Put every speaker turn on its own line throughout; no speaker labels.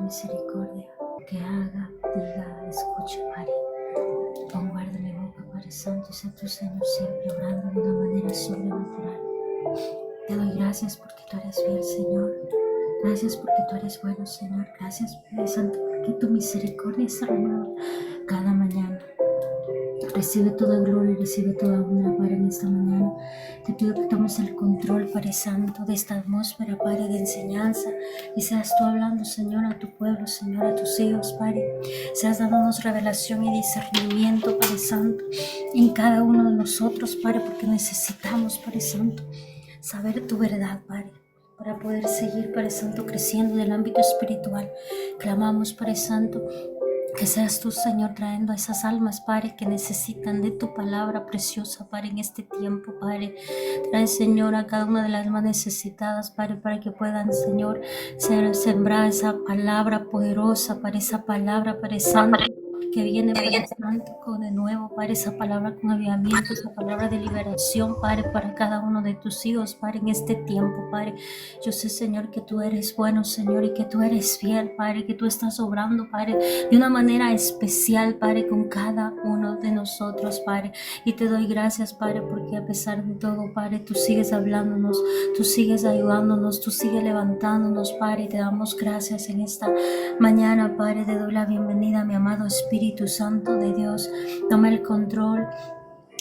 misericordia, que haga, diga, escuche, Padre. Pon guarda mi boca, Padre Santo, y sé tu Señor siempre obrando de una manera sobrenatural. Te doy gracias porque tú eres fiel, Señor. Gracias porque tú eres bueno, Señor. Gracias, Padre Santo, porque tu misericordia se renueva cada mañana. Recibe toda gloria y recibe toda honra, Padre, en esta mañana. Te pido que tomes el control, Padre Santo, de esta atmósfera, Padre, de enseñanza. Y seas tú hablando, Señor, a tu pueblo, Señor, a tus hijos, Padre. Seas dándonos revelación y discernimiento, Padre Santo, en cada uno de nosotros, Padre, porque necesitamos, Padre Santo, saber tu verdad, Padre, para poder seguir, Padre Santo, creciendo en el ámbito espiritual. Clamamos, Padre Santo, que seas tú, Señor, trayendo a esas almas, Padre, que necesitan de tu palabra preciosa, Padre, en este tiempo, Padre. Trae, Señor, a cada una de las almas necesitadas, Padre, para que puedan, Señor, sembrar esa palabra poderosa, Padre, esa palabra, Padre Santo, que viene, Padre Santo, con de nuevo, Padre, esa palabra con avivamiento, esa palabra de liberación, Padre, para cada uno de tus hijos, Padre, en este tiempo, Padre. Yo sé, Señor, que tú eres bueno, Señor, y que tú eres fiel, Padre, que tú estás obrando, Padre, de una manera especial, Padre, con cada uno de nosotros, Padre. Y te doy gracias, Padre, porque a pesar de todo, Padre, tú sigues hablándonos, tú sigues ayudándonos, tú sigues levantándonos, Padre, y te damos gracias en esta mañana, Padre. Te doy la bienvenida a mi amado Espíritu Santo de Dios. Toma el control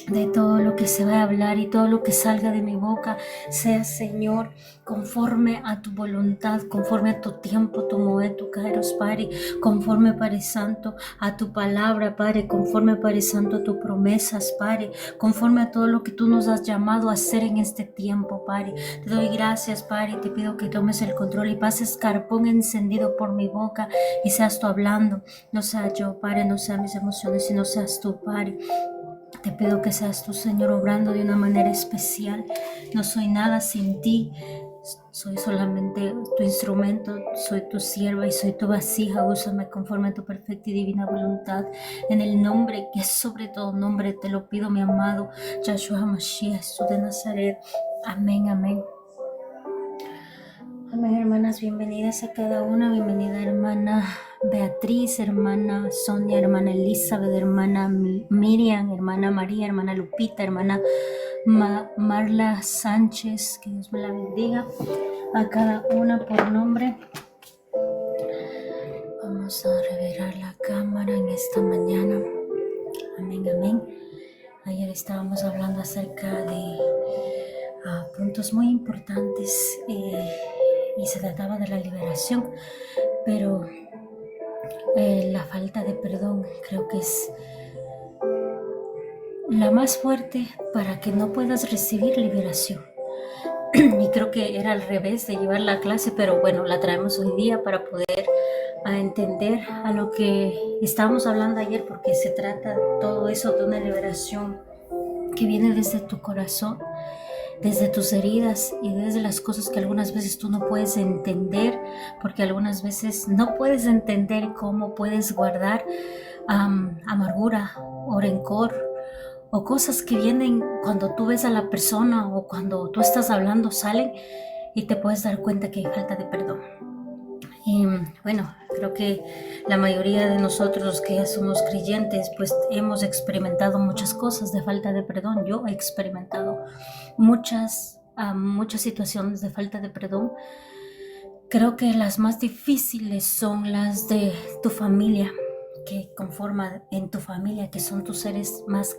de todo lo que se va a hablar y todo lo que salga de mi boca, sea, Señor, conforme a tu voluntad, conforme a tu tiempo, tu moed, tu kairos, Padre, conforme, Padre Santo, a tu palabra, Padre, conforme, Padre Santo, a tus promesas, Padre, conforme a todo lo que tú nos has llamado a hacer en este tiempo, Padre. Te doy gracias, Padre, y te pido que tomes el control y pases carbón encendido por mi boca y seas tú hablando, no sea yo, Padre, no sean mis emociones, sino seas tú, Padre. Te pido que seas tú, Señor, obrando de una manera especial. No soy nada sin ti. Soy solamente tu instrumento, soy tu sierva y soy tu vasija. Úsame conforme a tu perfecta y divina voluntad. En el nombre que es sobre todo nombre, te lo pido, mi amado Yahshua Mashiach, Jesús de Nazaret. Amén, amén. Amén, hermanas, bienvenidas a cada una. Bienvenida, hermana Beatriz, hermana Sonia, hermana Elizabeth, hermana Miriam, hermana María, hermana Lupita, hermana Marla Sánchez. Que Dios me la bendiga a cada una por nombre. Vamos a revelar la cámara en esta mañana. Amén, amén. Ayer estábamos hablando acerca de puntos muy importantes y se trataba de la liberación, pero la falta de perdón creo que es la más fuerte para que no puedas recibir liberación. Y creo que era al revés de llevar la clase, pero bueno, la traemos hoy día para poder entender a lo que estábamos hablando ayer, porque se trata todo eso de una liberación que viene desde tu corazón, desde tus heridas y desde las cosas que algunas veces tú no puedes entender, porque algunas veces no puedes entender cómo puedes guardar amargura o rencor o cosas que vienen cuando tú ves a la persona o cuando tú estás hablando, salen y te puedes dar cuenta que hay falta de perdón. Y bueno, creo que la mayoría de nosotros, los que ya somos creyentes, pues hemos experimentado muchas cosas de falta de perdón. Yo he experimentado muchas situaciones de falta de perdón. Creo que las más difíciles son las de tu familia, que conforman en tu familia, que son tus seres más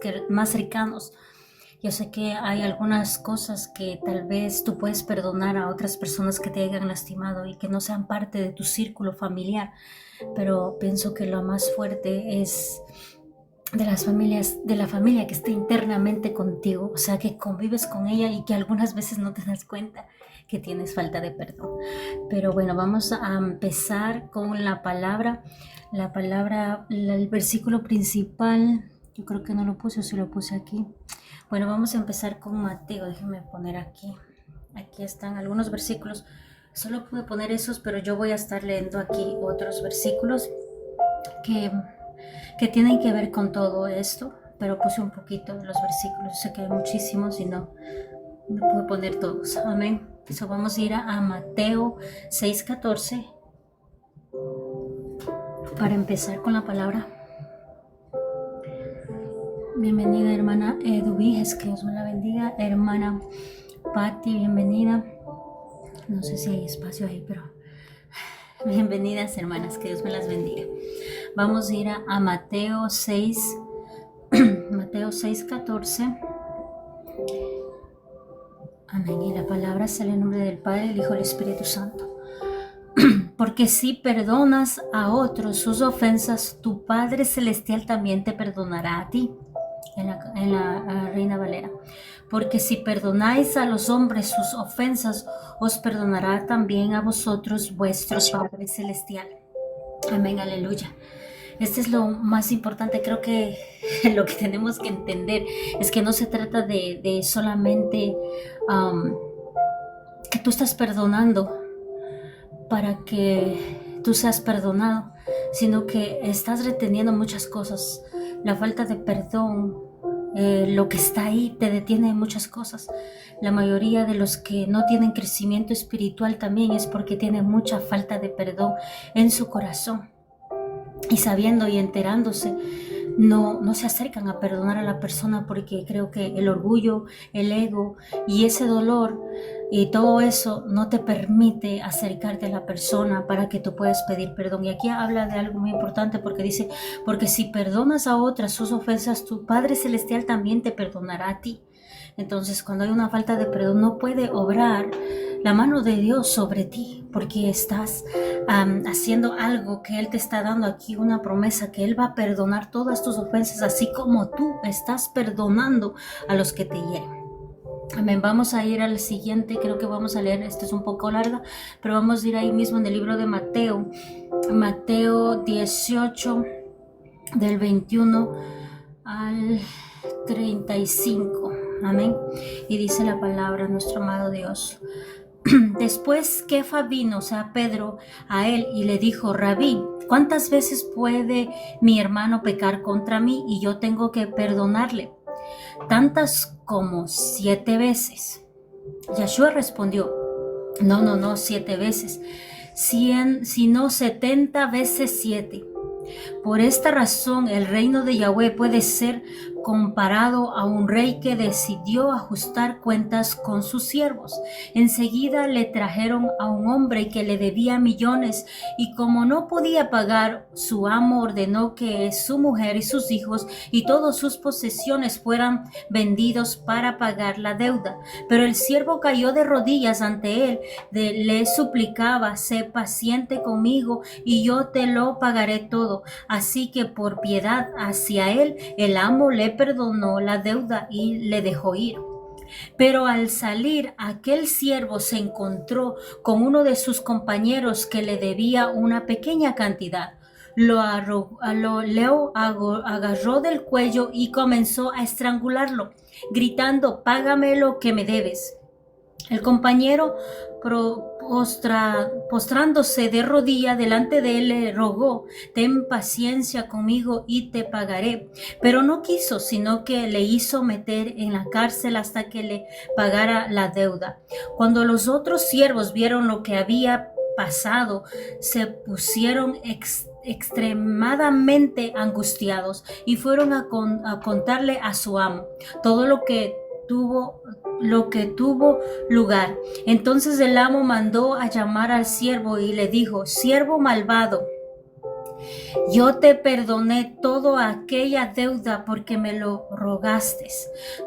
cercanos. Yo sé que hay algunas cosas que tal vez tú puedes perdonar a otras personas que te hayan lastimado y que no sean parte de tu círculo familiar, pero pienso que lo más fuerte es de la familia que está internamente contigo, o sea, que convives con ella y que algunas veces no te das cuenta que tienes falta de perdón. Pero bueno, vamos a empezar con la palabra, el versículo principal. Yo creo que no lo puse, o si lo puse aquí. Bueno, vamos a empezar con Mateo. Déjenme poner aquí. Aquí están algunos versículos. Solo pude poner esos, pero yo voy a estar leyendo aquí otros versículos que tienen que ver con todo esto, pero puse un poquito de los versículos. Sé que hay muchísimos y no puedo poner todos. Amén. Vamos a ir a Mateo 6:14 Para empezar con la palabra, bienvenida hermana Eduviges, que Dios me la bendiga. Hermana Patti, bienvenida. No sé si hay espacio ahí, pero bienvenidas hermanas, que Dios me las bendiga. Vamos a ir a Mateo 6, Mateo 6:14. Amén. Y la palabra sale en nombre del Padre, el Hijo y el Espíritu Santo. Porque si perdonas a otros sus ofensas, tu Padre Celestial también te perdonará a ti. En la Reina Valera. Porque si perdonáis a los hombres sus ofensas, os perdonará también a vosotros vuestro Padre Celestial. Amén, aleluya. Este es lo más importante. Creo que lo que tenemos que entender es que no se trata de solamente que tú estás perdonando para que tú seas perdonado, sino que estás reteniendo muchas cosas. La falta de perdón, lo que está ahí, te detiene de muchas cosas. La mayoría de los que no tienen crecimiento espiritual también es porque tienen mucha falta de perdón en su corazón. Y sabiendo y enterándose, no se acercan a perdonar a la persona, porque creo que el orgullo, el ego y ese dolor y todo eso no te permite acercarte a la persona para que tú puedas pedir perdón. Y aquí habla de algo muy importante, porque dice, porque si perdonas a otras sus ofensas, tu Padre Celestial también te perdonará a ti. Entonces, cuando hay una falta de perdón, no puede obrar la mano de Dios sobre ti, porque estás haciendo algo que Él te está dando aquí, una promesa, que Él va a perdonar todas tus ofensas, así como tú estás perdonando a los que te hieren. Amén. Vamos a ir al siguiente, creo que vamos a leer, esto es un poco larga, pero vamos a ir ahí mismo en el libro de Mateo, Mateo 18, del 21 al 35. Amén. Y dice la palabra, nuestro amado Dios. Después Kefa vino, o sea Pedro, a él y le dijo, Rabí, ¿cuántas veces puede mi hermano pecar contra mí y yo tengo que perdonarle? Tantas como 7 veces. Yahshua respondió, no, 7 veces, 100, sino 70 veces 7. Por esta razón el reino de Yahweh puede ser comparado a un rey que decidió ajustar cuentas con sus siervos. Enseguida le trajeron a un hombre que le debía millones, y como no podía pagar, su amo ordenó que su mujer y sus hijos y todas sus posesiones fueran vendidos para pagar la deuda. Pero el siervo cayó de rodillas ante él, le suplicaba, sé paciente conmigo y yo te lo pagaré todo. Así que por piedad hacia él, el amo le perdonó la deuda y le dejó ir. Pero al salir, aquel siervo se encontró con uno de sus compañeros que le debía una pequeña cantidad. Lo agarró del cuello y comenzó a estrangularlo, gritando, págame lo que me debes. El compañero, postrándose de rodilla delante de él, le rogó, ten paciencia conmigo y te pagaré. Pero no quiso, sino que le hizo meter en la cárcel hasta que le pagara la deuda. Cuando los otros siervos vieron lo que había pasado, se pusieron extremadamente angustiados y fueron a contarle a su amo todo lo que tuvo lugar. Entonces el amo mandó a llamar al siervo y le dijo, siervo malvado, yo te perdoné toda aquella deuda porque me lo rogaste.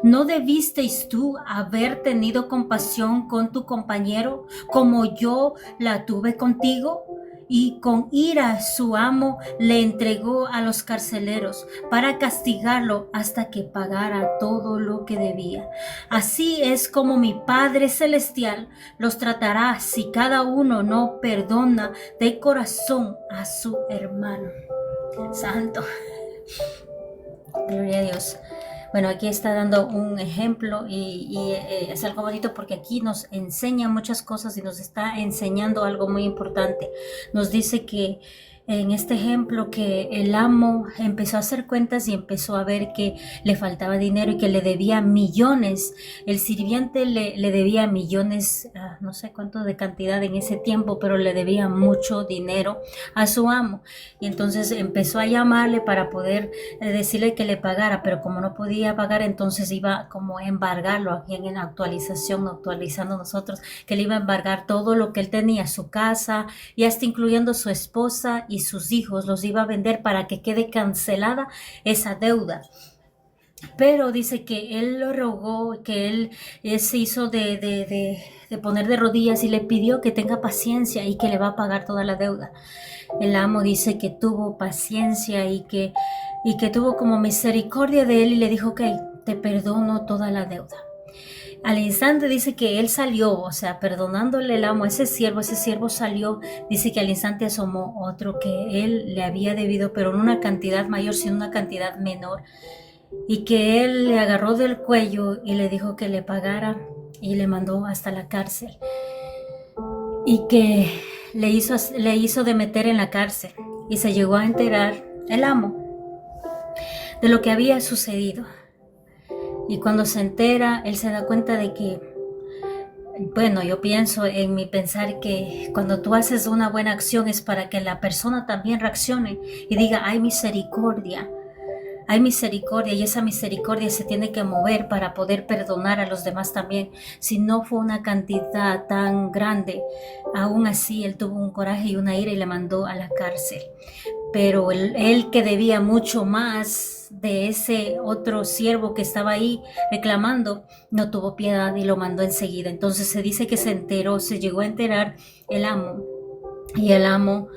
¿No debisteis tú haber tenido compasión con tu compañero como yo la tuve contigo? Y con ira su amo le entregó a los carceleros para castigarlo hasta que pagara todo lo que debía. Así es como mi Padre Celestial los tratará si cada uno no perdona de corazón a su hermano. Santo. Gloria a Dios. Bueno, aquí está dando un ejemplo y es algo bonito porque aquí nos enseña muchas cosas y nos está enseñando algo muy importante. Nos dice que en este ejemplo que el amo empezó a hacer cuentas y empezó a ver que le faltaba dinero y que le debía millones. El sirviente le debía millones, no sé cuánto de cantidad en ese tiempo, pero le debía mucho dinero a su amo. Y entonces empezó a llamarle para poder decirle que le pagara, pero como no podía pagar, entonces iba como a embargarlo. Aquí en la actualización, actualizando nosotros, que le iba a embargar todo lo que él tenía, su casa y hasta incluyendo su esposa y sus hijos, los iba a vender para que quede cancelada esa deuda. Pero dice que él lo rogó, que él se hizo de poner de rodillas y le pidió que tenga paciencia y que le va a pagar toda la deuda. El amo dice que tuvo paciencia y que tuvo como misericordia de él y le dijo que te perdono toda la deuda. Al instante dice que él salió, o sea, perdonándole el amo a ese siervo salió, dice que al instante asomó otro que él le había debido, pero no una cantidad mayor, sino una cantidad menor, y que él le agarró del cuello y le dijo que le pagara y le mandó hasta la cárcel, y que le hizo de meter en la cárcel, y se llegó a enterar el amo de lo que había sucedido. Y cuando se entera, él se da cuenta de que, bueno, yo pienso en mi pensar que cuando tú haces una buena acción es para que la persona también reaccione y diga, hay misericordia, y esa misericordia se tiene que mover para poder perdonar a los demás también. Si no fue una cantidad tan grande, aún así él tuvo un coraje y una ira y le mandó a la cárcel. Pero él que debía mucho más de ese otro siervo que estaba ahí reclamando, no tuvo piedad y lo mandó enseguida. Entonces se dice que se llegó a enterar el amo, y el amo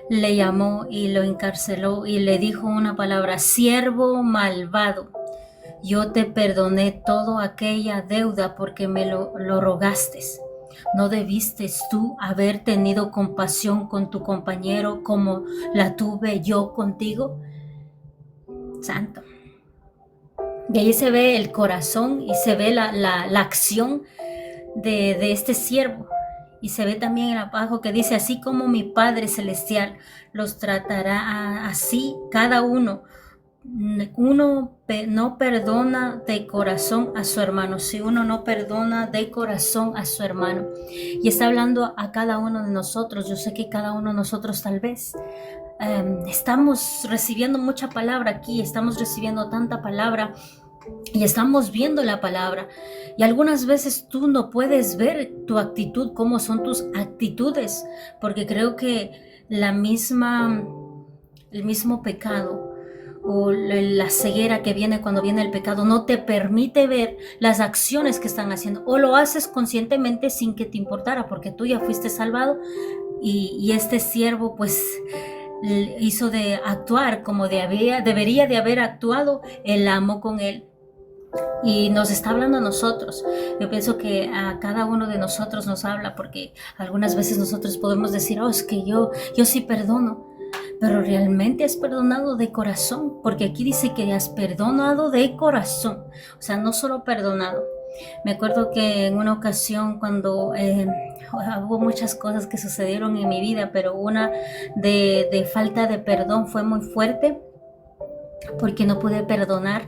le llamó y lo encarceló y le dijo una palabra: siervo malvado, yo te perdoné toda aquella deuda porque me lo rogaste. ¿No debiste tú haber tenido compasión con tu compañero como la tuve yo contigo? Santo. Y ahí se ve el corazón y se ve la acción de este siervo. Y se ve también abajo que dice, así como mi Padre Celestial los tratará así cada uno. Uno no perdona de corazón a su hermano, si uno no perdona de corazón a su hermano. Y está hablando a cada uno de nosotros. Yo sé que cada uno de nosotros tal vez estamos recibiendo mucha palabra aquí, estamos recibiendo tanta palabra y estamos viendo la palabra, y algunas veces tú no puedes ver tu actitud, cómo son tus actitudes, porque creo que el mismo pecado o la ceguera que viene cuando viene el pecado no te permite ver las acciones que están haciendo, o lo haces conscientemente sin que te importara porque tú ya fuiste salvado, y este siervo pues hizo de actuar como debería de haber actuado el amo con él. Y nos está hablando a nosotros. Yo pienso que a cada uno de nosotros nos habla, porque algunas veces nosotros podemos decir, es que yo sí perdono, pero realmente has perdonado de corazón, porque aquí dice que has perdonado de corazón, o sea, no solo perdonado. Me acuerdo que en una ocasión cuando hubo muchas cosas que sucedieron en mi vida, pero una de falta de perdón fue muy fuerte, porque no pude perdonar,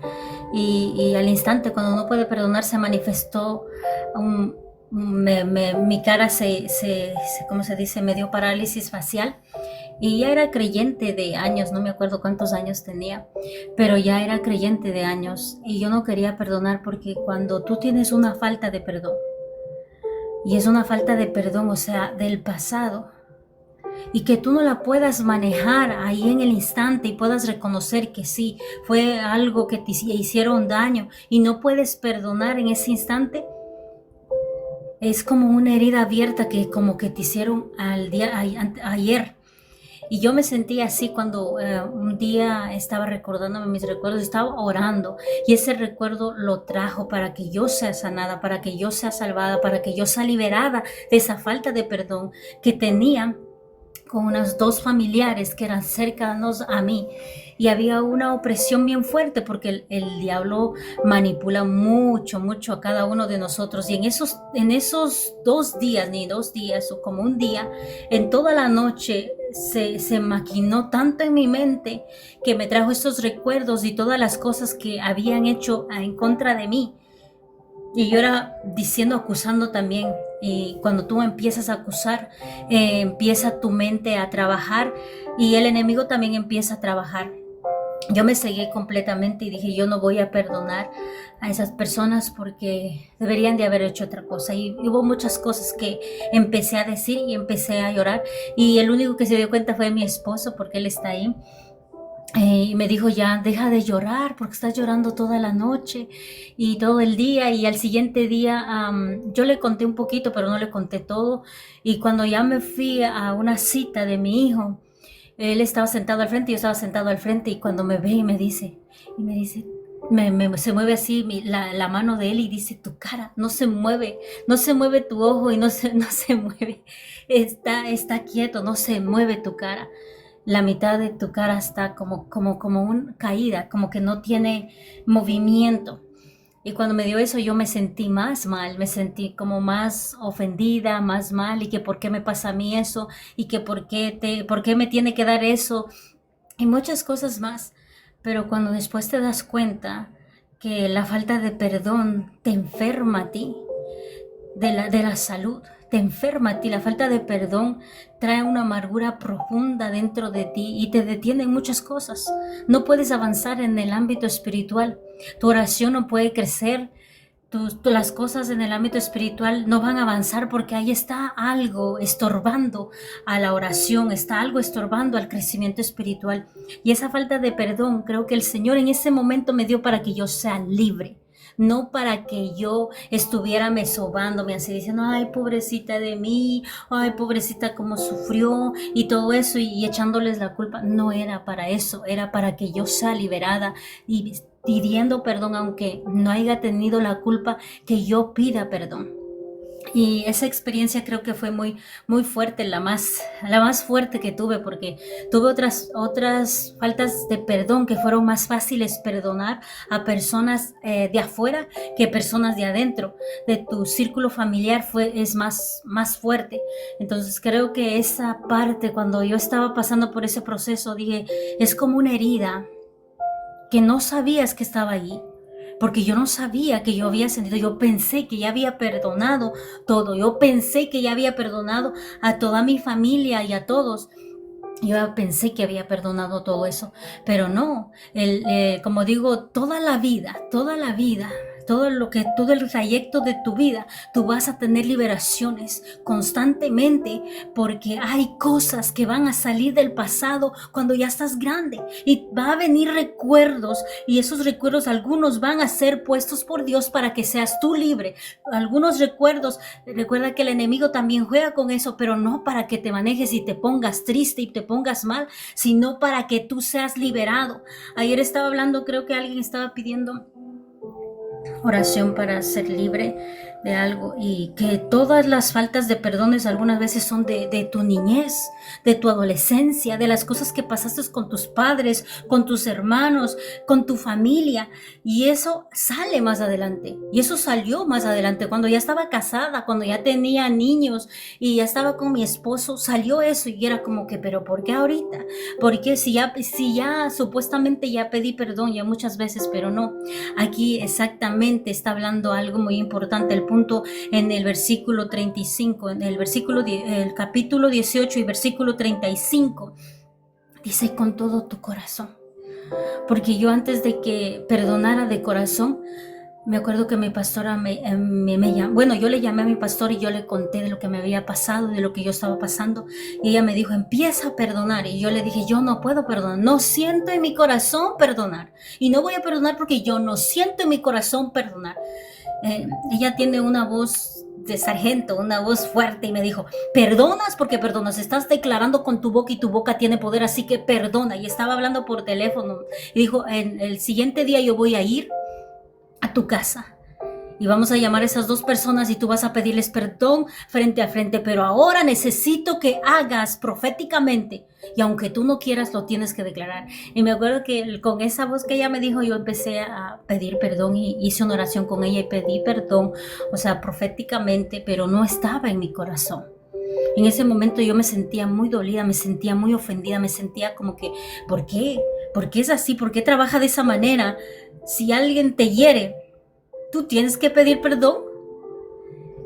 y al instante cuando no pude perdonar se manifestó mi cara ¿cómo se dice? Me dio parálisis facial, y ya era creyente de años, no me acuerdo cuántos años tenía, pero ya era creyente de años, y yo no quería perdonar, porque cuando tú tienes una falta de perdón, y es una falta de perdón, o sea, del pasado, y que tú no la puedas manejar ahí en el instante y puedas reconocer que sí, fue algo que te hicieron daño y no puedes perdonar en ese instante, es como una herida abierta que como que te hicieron ayer. Y yo me sentí así cuando un día estaba recordándome mis recuerdos, estaba orando, y ese recuerdo lo trajo para que yo sea sanada, para que yo sea salvada, para que yo sea liberada de esa falta de perdón que tenía con unas 2 familiares que eran cercanos a mí, y había una opresión bien fuerte porque el diablo manipula mucho, mucho a cada uno de nosotros. Y en esos 2 días, ni 2 días, o como un día, en toda la noche se maquinó tanto en mi mente que me trajo estos recuerdos y todas las cosas que habían hecho en contra de mí. Y yo era diciendo, acusando también. Y cuando tú empiezas a acusar, empieza tu mente a trabajar y el enemigo también empieza a trabajar. Yo me cegué completamente y dije, yo no voy a perdonar a esas personas porque deberían de haber hecho otra cosa. Y hubo muchas cosas que empecé a decir y empecé a llorar. Y el único que se dio cuenta fue mi esposo, porque él está ahí. Y me dijo, ya, deja de llorar porque estás llorando toda la noche y todo el día. Y al siguiente día yo le conté un poquito, pero no le conté todo. Y cuando ya me fui a una cita de mi hijo, él estaba sentado al frente, yo estaba sentado al frente, y cuando me ve y me dice, se mueve así la mano de él y dice, tu cara no se mueve tu ojo y no se mueve, está quieto, no se mueve tu cara. La mitad de tu cara está como una caída, como que no tiene movimiento. Y cuando me dio eso yo me sentí más mal, me sentí como más ofendida, más mal, y que por qué me pasa a mí eso, y que por qué me tiene que dar eso, y muchas cosas más. Pero cuando después te das cuenta que la falta de perdón te enferma a ti, de la salud, te enferma a ti. La falta de perdón trae una amargura profunda dentro de ti y te detiene en muchas cosas. No puedes avanzar en el ámbito espiritual. Tu oración no puede crecer. Las cosas en el ámbito espiritual no van a avanzar porque ahí está algo estorbando a la oración, está algo estorbando al crecimiento espiritual. Y esa falta de perdón creo que el Señor en ese momento me dio para que yo sea libre. No para que yo estuviera sobándome así diciendo, ay, pobrecita de mí, ay, pobrecita cómo sufrió y todo eso, y echándoles la culpa. No era para eso, era para que yo sea liberada y pidiendo perdón, aunque no haya tenido la culpa, que yo pida perdón. Y esa experiencia creo que fue muy, muy fuerte, la más fuerte que tuve, porque tuve otras faltas de perdón que fueron más fáciles perdonar a personas de afuera que personas de adentro. De tu círculo familiar es más fuerte. Entonces creo que esa parte, cuando yo estaba pasando por ese proceso, dije, es como una herida que no sabías que estaba allí. Porque yo no sabía que yo había sentido, yo pensé que ya había perdonado todo, yo pensé que ya había perdonado a toda mi familia y a todos. Yo pensé que había perdonado todo eso, pero no. Como digo, toda la vida, todo el trayecto de tu vida, tú vas a tener liberaciones constantemente, porque hay cosas que van a salir del pasado cuando ya estás grande, y va a venir recuerdos, y esos recuerdos, algunos van a ser puestos por Dios para que seas tú libre. Algunos recuerdos, recuerda que el enemigo también juega con eso, pero no para que te manejes y te pongas triste y te pongas mal, sino para que tú seas liberado. Ayer estaba hablando, creo que alguien estaba pidiendo oración para ser libre de algo, y que todas las faltas de perdones algunas veces son de tu niñez, de tu adolescencia, de las cosas que pasaste con tus padres, con tus hermanos, con tu familia, y eso sale más adelante, y eso salió más adelante cuando ya estaba casada, cuando ya tenía niños y ya estaba con mi esposo, salió eso, y era como que, pero ¿por qué ahorita? Porque si ya supuestamente ya pedí perdón ya muchas veces, pero no. Aquí exactamente está hablando algo muy importante. El punto en el versículo 35, en el capítulo 18 y versículo 35, dice, con todo tu corazón. Porque yo, antes de que perdonara de corazón, me acuerdo que mi pastora me llamó. Bueno, yo le llamé a mi pastor y yo le conté de lo que me había pasado, de lo que yo estaba pasando, y ella me dijo, empieza a perdonar. Y yo le dije, yo no puedo perdonar, no siento en mi corazón perdonar, y no voy a perdonar porque yo no siento en mi corazón perdonar. Ella tiene una voz de sargento, una voz fuerte, y me dijo, perdonas porque perdonas, estás declarando con tu boca y tu boca tiene poder, así que perdona. Y estaba hablando por teléfono y dijo, el siguiente día yo voy a ir a tu casa Y vamos a llamar a esas dos personas y tú vas a pedirles perdón frente a frente. Pero ahora necesito que hagas proféticamente. Y aunque tú no quieras, lo tienes que declarar. Y me acuerdo que con esa voz que ella me dijo, yo empecé a pedir perdón y hice una oración con ella y pedí perdón, o sea, proféticamente, pero no estaba en mi corazón. En ese momento yo me sentía muy dolida, me sentía muy ofendida, me sentía como que, ¿por qué? ¿Por qué es así? ¿Por qué trabaja de esa manera? Si alguien te hiere, tú tienes que pedir perdón.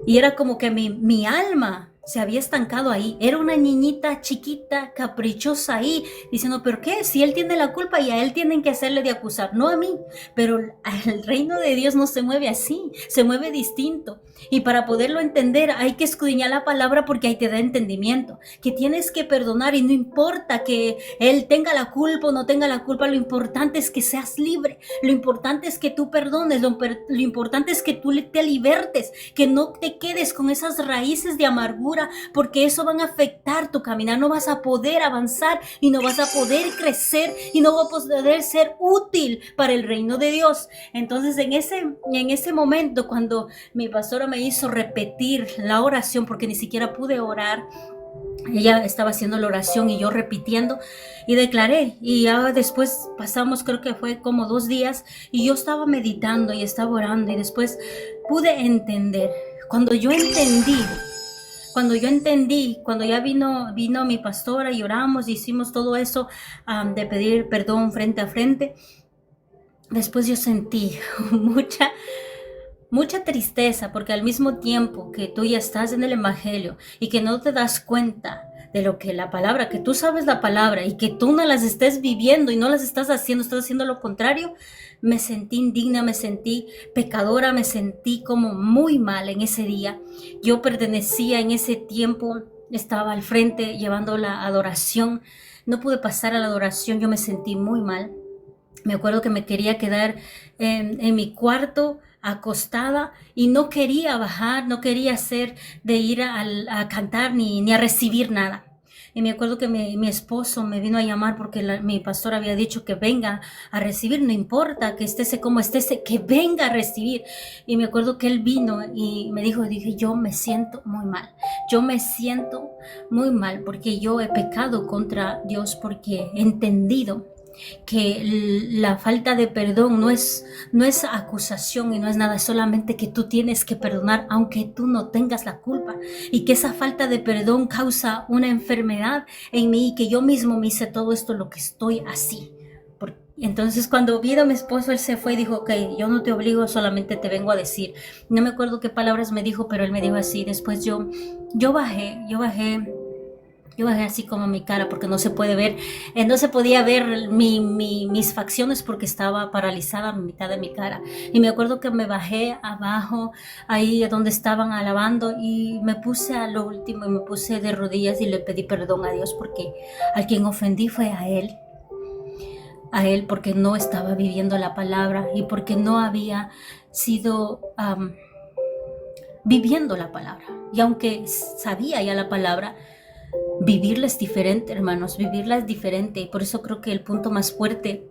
Y era como que mi alma se había estancado ahí. Era una niñita chiquita, caprichosa ahí, diciendo, ¿pero qué? Si él tiene la culpa y a él tienen que hacerle de acusar, no a mí. Pero el reino de Dios no se mueve así, se mueve distinto. Y para poderlo entender hay que escudriñar la palabra porque ahí te da entendimiento. Que tienes que perdonar y no importa que él tenga la culpa o no tenga la culpa, lo importante es que seas libre. Lo importante es que tú perdones, lo importante es que tú te libertes, que no te quedes con esas raíces de amargura, porque eso van a afectar tu caminar. No vas a poder avanzar y no vas a poder crecer y no vas a poder ser útil para el reino de Dios. Entonces en ese momento, cuando mi pastora me hizo repetir la oración, porque ni siquiera pude orar, ella estaba haciendo la oración y yo repitiendo y declaré, y ya después pasamos, creo que fue como 2 días, y yo estaba meditando y estaba orando, y después pude entender. Cuando yo entendí, cuando ya vino mi pastora y oramos y hicimos todo eso, de pedir perdón frente a frente, después yo sentí mucha tristeza, porque al mismo tiempo que tú ya estás en el evangelio y que no te das cuenta de lo que la palabra, que tú sabes la palabra y que tú no las estés viviendo y no las estás haciendo lo contrario, me sentí indigna, me sentí pecadora, me sentí como muy mal en ese día. Yo pertenecía en ese tiempo, estaba al frente llevando la adoración, no pude pasar a la adoración, yo me sentí muy mal. Me acuerdo que me quería quedar en mi cuarto acostada y no quería bajar, no quería hacer de ir a cantar ni a recibir nada. Y me acuerdo que mi esposo me vino a llamar porque mi pastor había dicho que venga a recibir, no importa que estése como estése, que venga a recibir. Y me acuerdo que él vino y me dije, yo me siento muy mal, yo me siento muy mal porque yo he pecado contra Dios, porque he entendido que la falta de perdón no es acusación y no es nada, es solamente que tú tienes que perdonar aunque tú no tengas la culpa, y que esa falta de perdón causa una enfermedad en mí y que yo mismo me hice todo esto lo que estoy así. Entonces cuando vino mi esposo, él se fue y dijo, ok, yo no te obligo, solamente te vengo a decir. No me acuerdo qué palabras me dijo, pero él me dijo así. Después yo bajé así como mi cara, porque no se puede ver, no se podía ver mis facciones porque estaba paralizada a mitad de mi cara. Y me acuerdo que me bajé abajo, ahí donde estaban alabando, y me puse a lo último y me puse de rodillas y le pedí perdón a Dios, porque al quien ofendí fue a Él, porque no estaba viviendo la palabra y porque no había sido viviendo la palabra. Y aunque sabía ya la palabra, vivirla es diferente, hermanos, vivirla es diferente. Y por eso creo que el punto más fuerte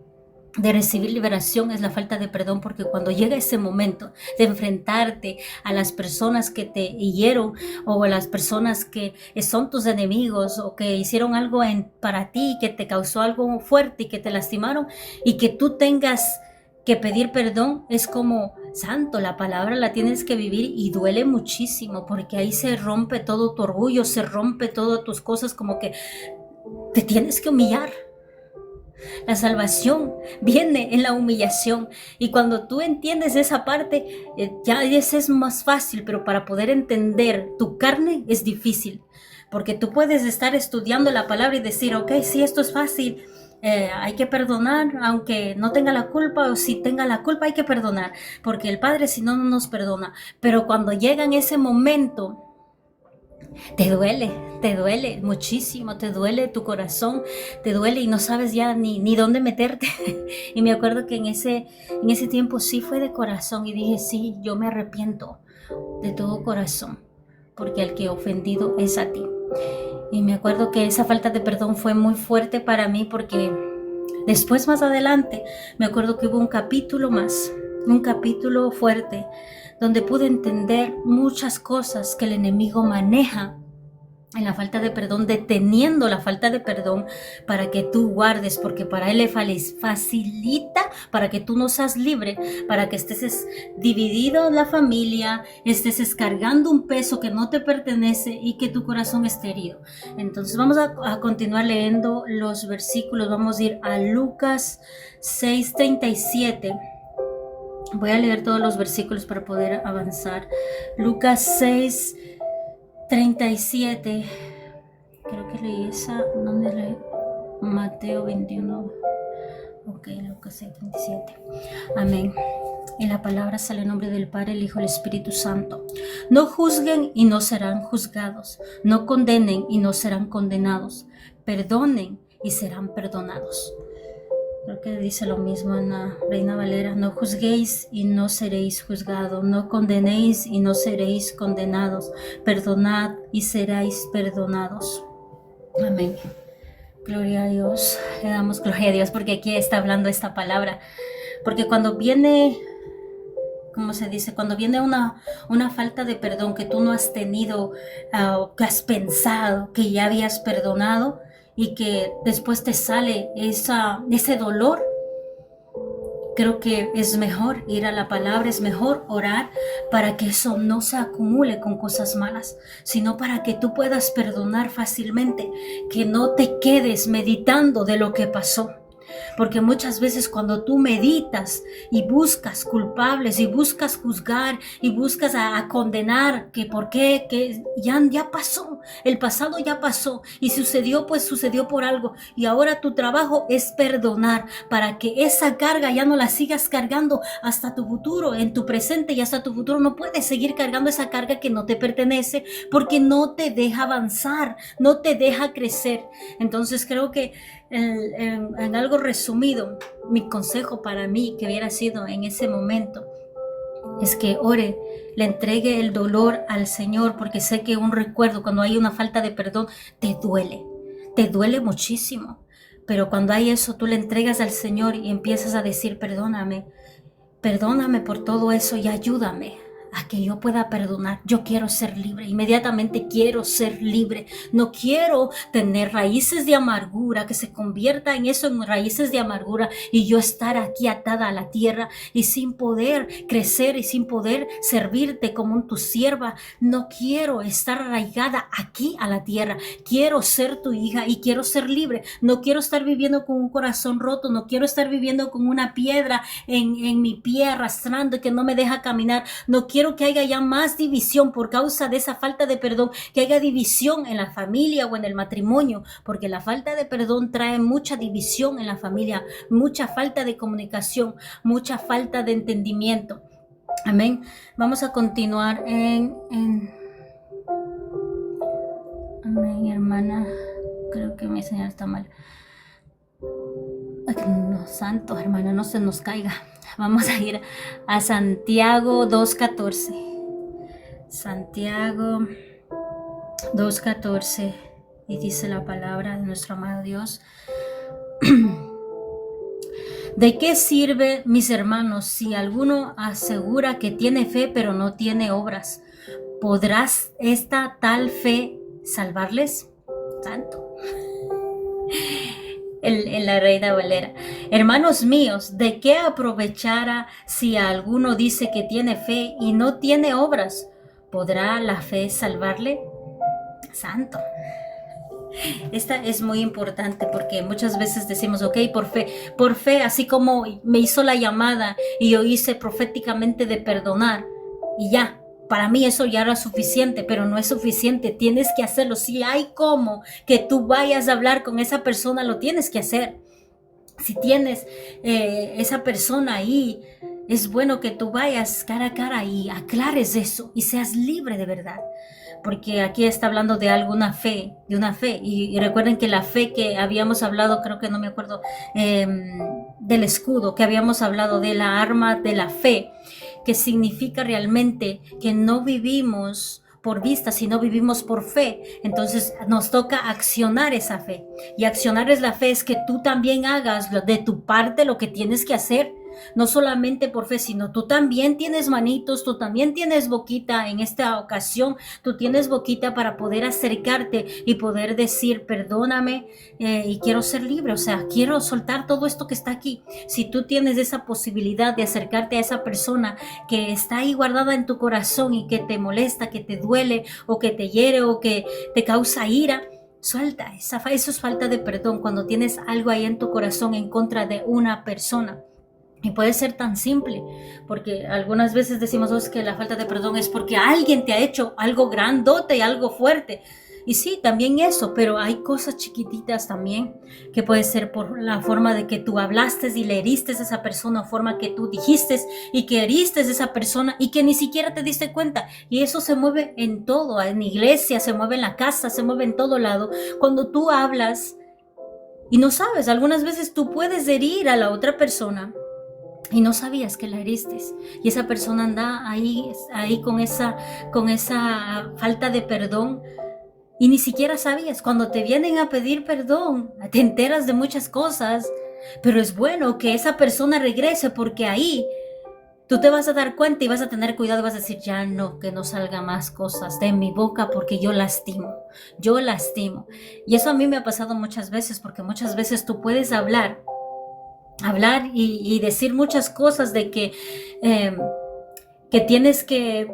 de recibir liberación es la falta de perdón, porque cuando llega ese momento de enfrentarte a las personas que te hirieron, o a las personas que son tus enemigos, o que hicieron algo para ti, que te causó algo fuerte y que te lastimaron, y que tú tengas que pedir perdón, es como santo, la palabra la tienes que vivir y duele muchísimo, porque ahí se rompe todo tu orgullo, se rompe todas tus cosas, como que te tienes que humillar. La salvación viene en la humillación, y cuando tú entiendes esa parte, ya es más fácil, pero para poder entender tu carne es difícil, porque tú puedes estar estudiando la palabra y decir, ok, sí, esto es fácil, hay que perdonar aunque no tenga la culpa, o si tenga la culpa hay que perdonar, porque el Padre si no, no nos perdona. Pero cuando llega en ese momento, te duele muchísimo, te duele tu corazón, te duele y no sabes ya ni dónde meterte. Y me acuerdo que en ese tiempo sí fue de corazón y dije, sí, yo me arrepiento de todo corazón, porque al que he ofendido es a ti. Y me acuerdo que esa falta de perdón fue muy fuerte para mí, porque después, más adelante, me acuerdo que hubo un capítulo fuerte, donde pude entender muchas cosas que el enemigo maneja en la falta de perdón, deteniendo la falta de perdón para que tú guardes, porque para él le facilita para que tú no seas libre, para que estés dividido en la familia, estés cargando un peso que no te pertenece y que tu corazón esté herido. Entonces vamos a continuar leyendo los versículos. Vamos a ir a Lucas 6:37. Voy a leer todos los versículos para poder avanzar. Lucas 6:37, creo que leí esa, ¿dónde leí? Mateo 21, ok, Lucas 6:37, amén. Y la palabra sale en nombre del Padre, el Hijo y el Espíritu Santo. No juzguen y no serán juzgados, no condenen y no serán condenados, perdonen y serán perdonados. Creo que dice lo mismo en la Reina Valera. No juzguéis y no seréis juzgados. No condenéis y no seréis condenados. Perdonad y seréis perdonados. Amén. Gloria a Dios. Le damos gloria a Dios porque aquí está hablando esta palabra. Porque cuando viene, ¿cómo se dice? Cuando viene una falta de perdón que tú no has tenido, que has pensado que ya habías perdonado, y que después te sale ese dolor, creo que es mejor ir a la palabra, es mejor orar para que eso no se acumule con cosas malas, sino para que tú puedas perdonar fácilmente, que no te quedes meditando de lo que pasó. Porque muchas veces cuando tú meditas y buscas culpables y buscas juzgar y buscas a condenar, que por qué, que ya pasó, el pasado ya pasó y sucedió, pues sucedió por algo, y ahora tu trabajo es perdonar para que esa carga ya no la sigas cargando hasta tu futuro, en tu presente y hasta tu futuro. No puedes seguir cargando esa carga que no te pertenece, porque no te deja avanzar, no te deja crecer. Entonces creo que en algo resumido, mi consejo para mí que hubiera sido en ese momento es que ore, le entregue el dolor al Señor, porque sé que un recuerdo, cuando hay una falta de perdón, te duele muchísimo, pero cuando hay eso, tú le entregas al Señor y empiezas a decir: perdóname por todo eso y ayúdame a que yo pueda perdonar. Yo quiero ser libre, inmediatamente quiero ser libre. No quiero tener raíces de amargura, que se convierta en eso, en raíces de amargura, y yo estar aquí atada a la tierra y sin poder crecer y sin poder servirte como tu sierva. No quiero estar arraigada aquí a la tierra. Quiero ser tu hija y quiero ser libre. No quiero estar viviendo con un corazón roto. No quiero estar viviendo con una piedra en mi pie arrastrando y que no me deja caminar. No quiero que haya ya más división por causa de esa falta de perdón, que haya división en la familia o en el matrimonio, porque la falta de perdón trae mucha división en la familia, mucha falta de comunicación, mucha falta de entendimiento. Amén. Vamos a continuar amén, hermana. Creo que mi señal está mal. No, santo, hermana, no se nos caiga. Vamos a ir a Santiago 2:14. Santiago 2:14. Y dice la palabra de nuestro amado Dios: ¿de qué sirve, mis hermanos, si alguno asegura que tiene fe pero no tiene obras? ¿Podrás esta tal fe salvarles? Santo. En la Reina Valera: hermanos míos, ¿de qué aprovechará si alguno dice que tiene fe y no tiene obras? ¿Podrá la fe salvarle? Santo. Esta es muy importante, porque muchas veces decimos: ok, por fe, así como me hizo la llamada y yo hice proféticamente de perdonar, y ya, para mí eso ya era suficiente, pero no es suficiente. Tienes que hacerlo. Si hay como que tú vayas a hablar con esa persona, lo tienes que hacer. Si tienes esa persona ahí, es bueno que tú vayas cara a cara y aclares eso y seas libre de verdad. Porque aquí está hablando de una fe. Y recuerden que la fe que habíamos hablado, creo que no me acuerdo, del escudo, que habíamos hablado de la arma de la fe, que significa realmente que no vivimos por vista, sino vivimos por fe. Entonces nos toca accionar esa fe. Y accionar es la fe, es que tú también hagas de tu parte lo que tienes que hacer. no solamente por fe, sino tú también tienes manitos, tú también tienes boquita en esta ocasión, tú tienes boquita para poder acercarte y poder decir, perdóname y quiero ser libre, o sea, quiero soltar todo esto que está aquí. Si tú tienes esa posibilidad de acercarte a esa persona que está ahí guardada en tu corazón y que te molesta, que te duele o que te hiere o que te causa ira, suelta, eso es falta de perdón, cuando tienes algo ahí en tu corazón en contra de una persona. Y puede ser tan simple, porque algunas veces decimos que la falta de perdón es porque alguien te ha hecho algo grandote y algo fuerte. Y sí, también eso, pero hay cosas chiquititas también, que puede ser por la forma de que tú hablaste y le heriste a esa persona, o forma que tú dijiste y que heriste a esa persona y que ni siquiera te diste cuenta. Y eso se mueve en todo, en iglesia, se mueve en la casa, se mueve en todo lado. Cuando tú hablas y no sabes, algunas veces tú puedes herir a la otra persona y no sabías que la heriste, y esa persona anda ahí con esa falta de perdón y ni siquiera sabías. Cuando te vienen a pedir perdón, te enteras de muchas cosas, pero es bueno que esa persona regrese, porque ahí tú te vas a dar cuenta y vas a tener cuidado y vas a decir, ya no, que no salga más cosas de mi boca porque yo lastimo. Y eso a mí me ha pasado muchas veces, porque muchas veces tú puedes hablar y decir muchas cosas de que tienes que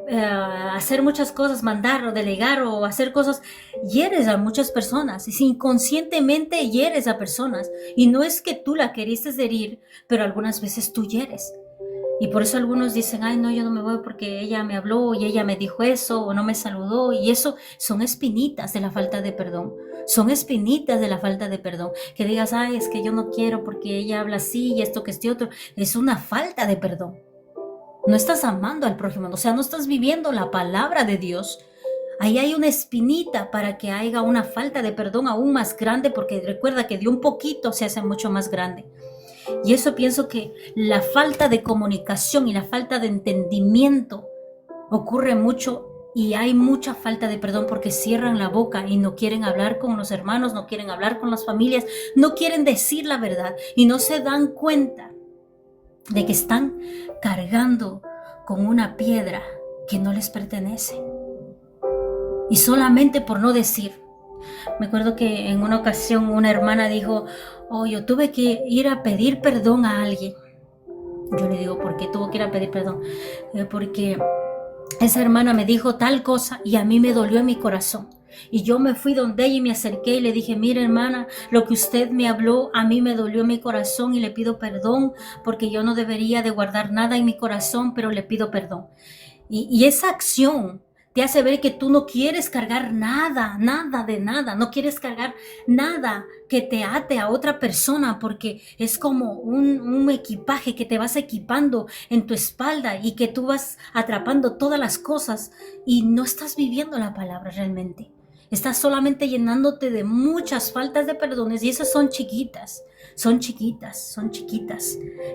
hacer muchas cosas, mandar o delegar o hacer cosas, hieres a muchas personas, y inconscientemente hieres a personas, y no es que tú la queriste herir, pero algunas veces tú hieres. Y por eso algunos dicen, ay no, yo no me voy porque ella me habló y ella me dijo eso o no me saludó, y eso son espinitas de la falta de perdón. Son espinitas de la falta de perdón. Que digas, ay, es que yo no quiero porque ella habla así y esto que este otro, es una falta de perdón. No estás amando al prójimo, o sea, no estás viviendo la palabra de Dios. Ahí hay una espinita para que haya una falta de perdón aún más grande, porque recuerda que de un poquito se hace mucho más grande. Y eso pienso que la falta de comunicación y la falta de entendimiento ocurre mucho, y hay mucha falta de perdón porque cierran la boca y no quieren hablar con los hermanos, no quieren hablar con las familias, no quieren decir la verdad y no se dan cuenta de que están cargando con una piedra que no les pertenece. Y solamente por no decir. Me acuerdo que en una ocasión una hermana dijo, oh, yo tuve que ir a pedir perdón a alguien. Yo le digo, ¿por qué tuvo que ir a pedir perdón? Porque esa hermana me dijo tal cosa y a mí me dolió en mi corazón. Y yo me fui donde ella y me acerqué y le dije, mire hermana, lo que usted me habló a mí me dolió en mi corazón y le pido perdón, porque yo no debería de guardar nada en mi corazón, pero le pido perdón. Y esa acción te hace ver que tú no quieres cargar nada de nada, no quieres cargar nada que te ate a otra persona, porque es como un equipaje que te vas equipando en tu espalda y que tú vas atrapando todas las cosas y no estás viviendo la palabra realmente. Estás solamente llenándote de muchas faltas de perdones, y esas son chiquitas,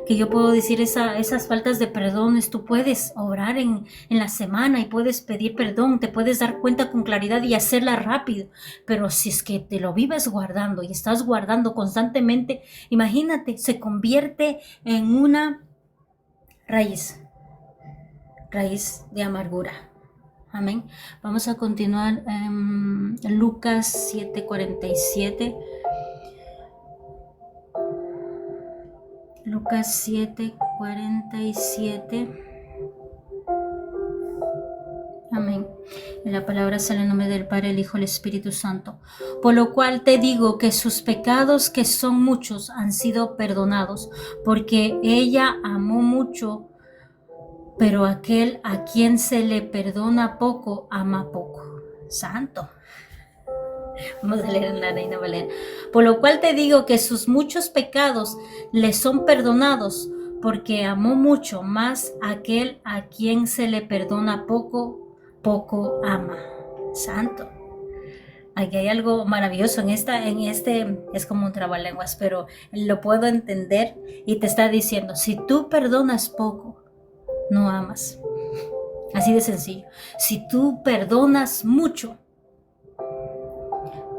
que yo puedo decir esas faltas de perdones. Tú puedes orar en la semana y puedes pedir perdón, te puedes dar cuenta con claridad y hacerla rápido, pero si es que te lo vives guardando y estás guardando constantemente, imagínate, se convierte en una raíz de amargura. Amén. Vamos a continuar en Lucas 7:47. Lucas 7:47. Amén. Y la palabra sale en nombre del Padre, el Hijo y el Espíritu Santo. Por lo cual te digo que sus pecados, que son muchos, han sido perdonados, porque ella amó mucho. Pero aquel a quien se le perdona poco, ama poco. Santo. Vamos a leer en la Reina Valera. Por lo cual te digo que sus muchos pecados le son perdonados, porque amó mucho, más aquel a quien se le perdona poco, poco ama. Santo. Aquí hay algo maravilloso en este es como un trabalenguas, pero lo puedo entender, y te está diciendo, si tú perdonas poco, no amas. Así de sencillo. Si tú perdonas mucho,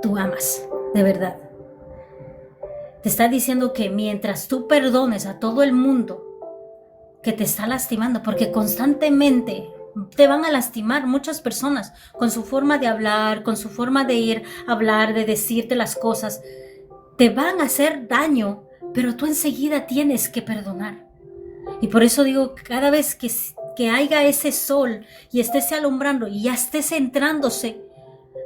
tú amas, de verdad. Te está diciendo que mientras tú perdones a todo el mundo, que te está lastimando, porque constantemente te van a lastimar muchas personas con su forma de hablar, con su forma de ir a hablar, de decirte las cosas. Te van a hacer daño, pero tú enseguida tienes que perdonar. Y por eso digo, cada vez que haya ese sol y estés alumbrando y ya estés entrándose,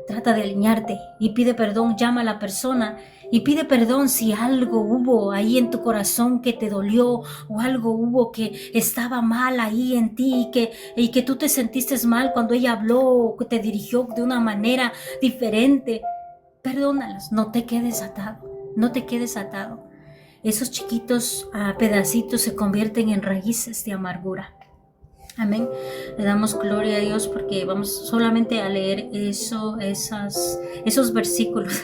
trata de alinearte y pide perdón, llama a la persona y pide perdón si algo hubo ahí en tu corazón que te dolió o algo hubo que estaba mal ahí en ti y que tú te sentiste mal cuando ella habló o que te dirigió de una manera diferente. Perdónalas, no te quedes atado, no te quedes atado. Esos chiquitos pedacitos se convierten en raíces de amargura. Amén. Le damos gloria a Dios porque vamos solamente a leer esos versículos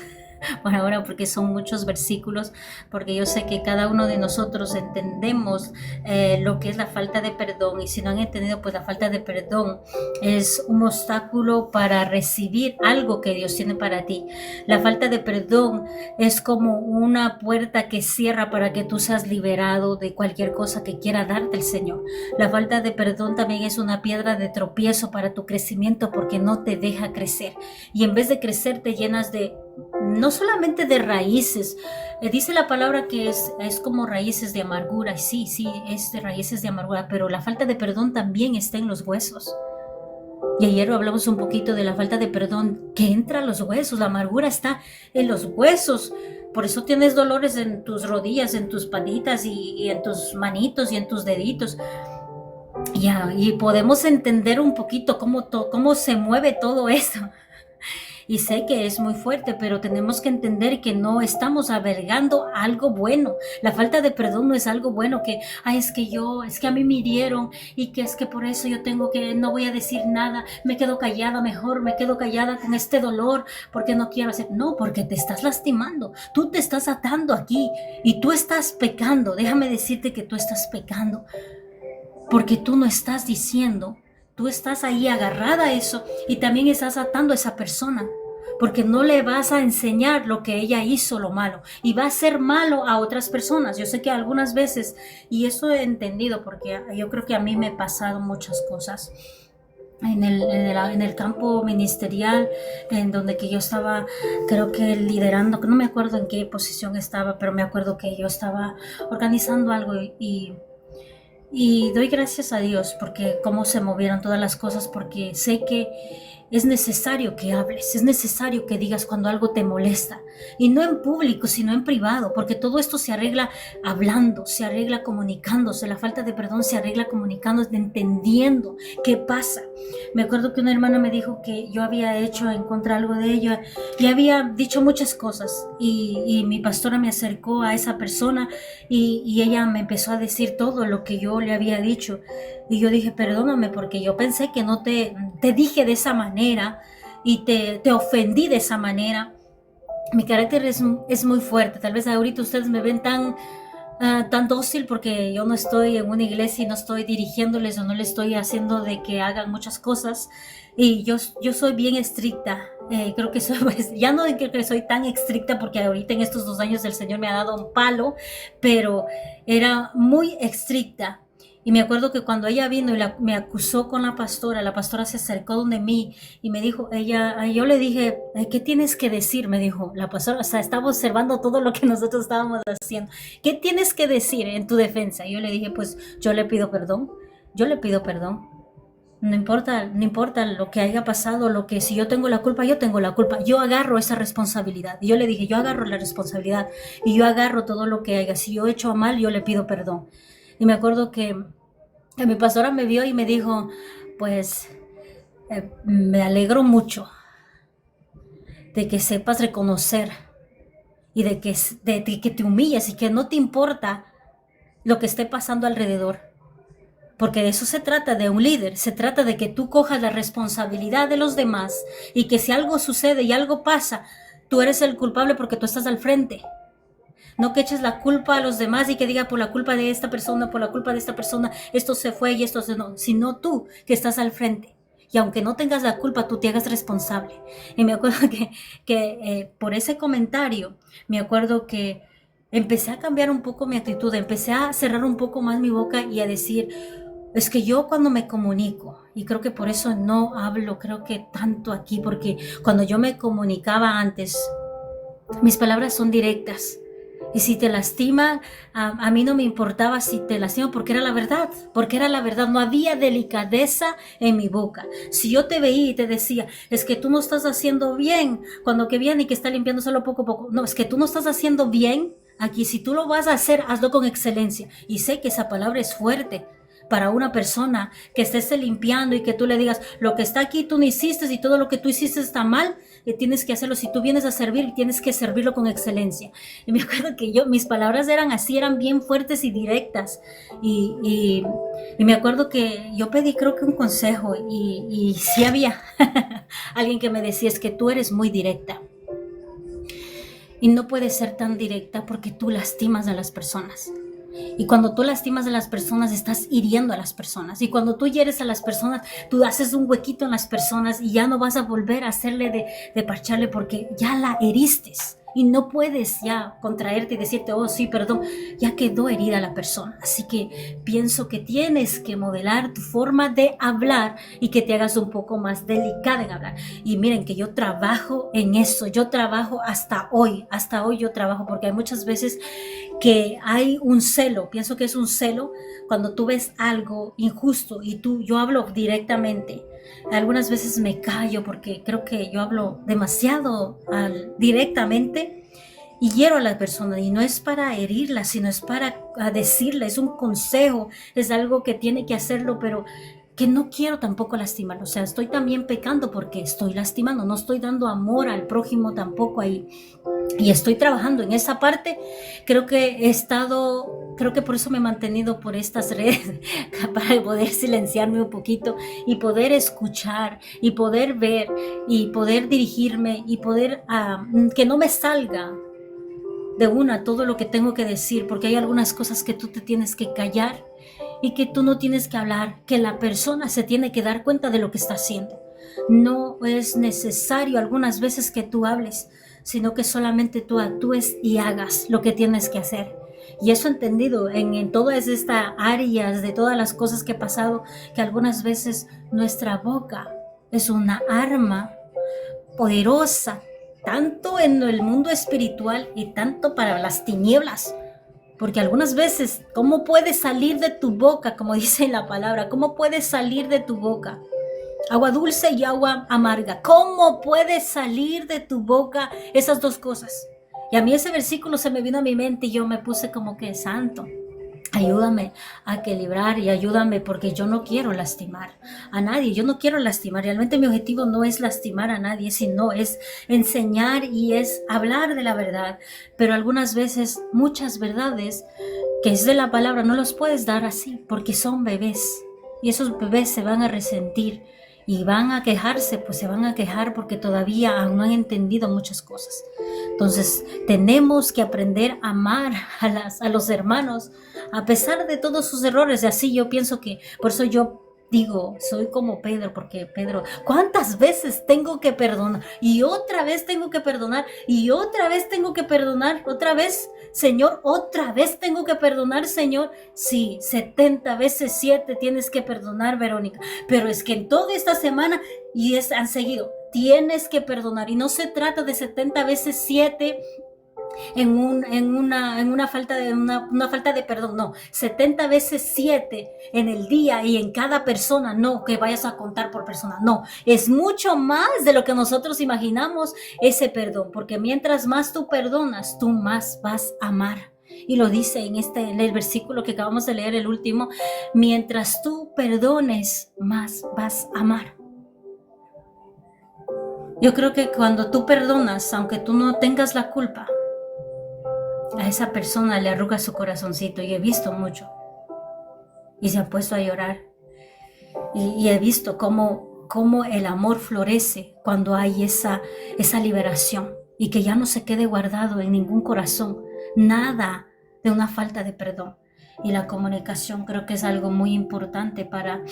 por ahora, porque son muchos versículos, porque yo sé que cada uno de nosotros entendemos lo que es la falta de perdón, y si no han entendido, pues la falta de perdón es un obstáculo para recibir algo que Dios tiene para ti. La falta de perdón es como una puerta que cierra para que tú seas liberado de cualquier cosa que quiera darte el Señor. La falta de perdón también es una piedra de tropiezo para tu crecimiento, porque no te deja crecer, y en vez de crecer te llenas de no solamente de raíces, dice la palabra que es como raíces de amargura. Sí, es de raíces de amargura, pero la falta de perdón también está en los huesos. Y ayer hablamos un poquito de la falta de perdón que entra a los huesos. La amargura está en los huesos. Por eso tienes dolores en tus rodillas, en tus patitas y en tus manitos y en tus deditos. Y podemos entender un poquito cómo se mueve todo eso. Y sé que es muy fuerte, pero tenemos que entender que no estamos albergando algo bueno. La falta de perdón no es algo bueno que, es que a mí me hirieron y que es que por eso yo no voy a decir nada, me quedo callada, mejor me quedo callada con este dolor porque no quiero hacer. No, porque te estás lastimando, tú te estás atando aquí y tú estás pecando. Déjame decirte que tú estás pecando porque tú no estás diciendo. Tú estás ahí agarrada a eso y también estás atando a esa persona, porque no le vas a enseñar lo que ella hizo, lo malo, y va a ser malo a otras personas. Yo sé que algunas veces, y eso he entendido porque yo creo que a mí me han pasado muchas cosas en el campo ministerial, en donde que yo estaba, creo que liderando, no me acuerdo en qué posición estaba, pero me acuerdo que yo estaba organizando algo y doy gracias a Dios porque cómo se movieron todas las cosas, porque sé que es necesario que hables, es necesario que digas cuando algo te molesta, y no en público, sino en privado, porque todo esto se arregla hablando, se arregla comunicándose. La falta de perdón se arregla comunicándose, entendiendo qué pasa. Me acuerdo que una hermana me dijo que yo había hecho en contra algo de ella y había dicho muchas cosas, y mi pastora me acercó a esa persona y ella me empezó a decir todo lo que yo le había dicho. Y yo dije, perdóname, porque yo pensé que no te dije de esa manera y te ofendí de esa manera. Mi carácter es muy fuerte. Tal vez ahorita ustedes me ven tan dócil porque yo no estoy en una iglesia y no estoy dirigiéndoles o no les estoy haciendo de que hagan muchas cosas. Y yo soy bien estricta. Creo que ya no creo que soy tan estricta, porque ahorita en estos 2 años el Señor me ha dado un palo, pero era muy estricta. Y me acuerdo que cuando ella vino y me acusó con la pastora se acercó donde mí y me dijo, yo le dije, ¿qué tienes que decir? Me dijo la pastora, o sea, estaba observando todo lo que nosotros estábamos haciendo. ¿Qué tienes que decir en tu defensa? Y yo le dije, pues yo le pido perdón. No importa lo que haya pasado, si yo tengo la culpa, yo tengo la culpa. Yo agarro esa responsabilidad. Y yo le dije, yo agarro la responsabilidad y yo agarro todo lo que haya. Si yo he hecho mal, yo le pido perdón. Y me acuerdo que mi pastora me vio y me dijo, pues me alegro mucho de que sepas reconocer y de que te humilles y que no te importa lo que esté pasando alrededor. Porque de eso se trata de un líder. Se trata de que tú cojas la responsabilidad de los demás y que si algo sucede y algo pasa, tú eres el culpable porque tú estás al frente. No que eches la culpa a los demás y que diga por la culpa de esta persona, esto se fue y esto se no, sino tú que estás al frente. Y aunque no tengas la culpa, tú te hagas responsable. Y me acuerdo que por ese comentario, me acuerdo que empecé a cambiar un poco mi actitud, empecé a cerrar un poco más mi boca y a decir, es que yo cuando me comunico, y creo que por eso no hablo, creo que tanto aquí, porque cuando yo me comunicaba antes, mis palabras son directas. Y si te lastima, a mí no me importaba si te lastima porque era la verdad, no había delicadeza en mi boca. Si yo te veía y te decía, es que tú no estás haciendo bien, cuando que viene y que está limpiando solo poco a poco, no, es que tú no estás haciendo bien, aquí si tú lo vas a hacer, hazlo con excelencia. Y sé que esa palabra es fuerte para una persona que estés limpiando y que tú le digas, lo que está aquí tú no hiciste y todo lo que tú hiciste está mal, tienes que hacerlo. Si tú vienes a servir, tienes que servirlo con excelencia. Y me acuerdo que mis palabras eran así, eran bien fuertes y directas. Y me acuerdo que yo pedí creo que un consejo y sí había alguien que me decía, es que tú eres muy directa. Y no puedes ser tan directa porque tú lastimas a las personas. Y cuando tú lastimas a las personas, estás hiriendo a las personas. Y cuando tú hieres a las personas, tú haces un huequito en las personas y ya no vas a volver a hacerle de parcharle porque ya la heriste. Y no puedes ya contraerte y decirte, oh sí, perdón, ya quedó herida la persona. Así que pienso que tienes que modelar tu forma de hablar y que te hagas un poco más delicada en hablar. Y miren que yo trabajo en eso, yo trabajo hasta hoy yo trabajo porque hay muchas veces que hay un celo, pienso que es un celo cuando tú ves algo injusto y yo hablo directamente. Algunas veces me callo porque creo que yo hablo demasiado directamente y hiero a la persona y no es para herirla, sino es para decirle, es un consejo, es algo que tiene que hacerlo, pero que no quiero tampoco lastimarlo. O sea, estoy también pecando porque estoy lastimando, no estoy dando amor al prójimo tampoco ahí. Y estoy trabajando en esa parte. Creo que por eso me he mantenido por estas redes, para poder silenciarme un poquito y poder escuchar y poder ver y poder dirigirme y poder que no me salga de una todo lo que tengo que decir, porque hay algunas cosas que tú te tienes que callar y que tú no tienes que hablar, que la persona se tiene que dar cuenta de lo que está haciendo. No es necesario algunas veces que tú hables, sino que solamente tú actúes y hagas lo que tienes que hacer. Y eso he entendido en todas estas áreas de todas las cosas que he pasado, que algunas veces nuestra boca es una arma poderosa, tanto en el mundo espiritual y tanto para las tinieblas. Porque algunas veces, ¿cómo puede salir de tu boca, como dice la palabra? ¿Cómo puede salir de tu boca? Agua dulce y agua amarga. ¿Cómo puede salir de tu boca esas dos cosas? Y a mí ese versículo se me vino a mi mente y yo me puse como que, santo, ayúdame a equilibrar y ayúdame porque yo no quiero lastimar a nadie, yo no quiero lastimar. Realmente mi objetivo no es lastimar a nadie, sino es enseñar y es hablar de la verdad. Pero algunas veces, muchas verdades que es de la palabra, no los puedes dar así porque son bebés y esos bebés se van a resentir y van a quejarse, pues se van a quejar porque todavía aún no han entendido muchas cosas. Entonces tenemos que aprender a amar a los hermanos a pesar de todos sus errores. Y así yo pienso que, por eso yo digo, soy como Pedro, porque Pedro, ¿cuántas veces tengo que perdonar? Y otra vez tengo que perdonar, y otra vez tengo que perdonar, otra vez, Señor, otra vez tengo que perdonar, Señor. Sí, 70 veces 7 tienes que perdonar, Verónica, pero es que en toda esta semana han seguido, tienes que perdonar, y no se trata de 70 veces 7 en una falta de perdón, no, 70 veces 7 en el día y en cada persona, no que vayas a contar por persona, no, es mucho más de lo que nosotros imaginamos ese perdón, porque mientras más tú perdonas, tú más vas a amar. Y lo dice en el versículo que acabamos de leer, el último, mientras tú perdones, más vas a amar. Yo creo que cuando tú perdonas, aunque tú no tengas la culpa, a esa persona le arruga su corazoncito, y he visto mucho, y se han puesto a llorar, y he visto cómo el amor florece cuando hay esa liberación, y que ya no se quede guardado en ningún corazón nada de una falta de perdón. Y la comunicación creo que es algo muy importante para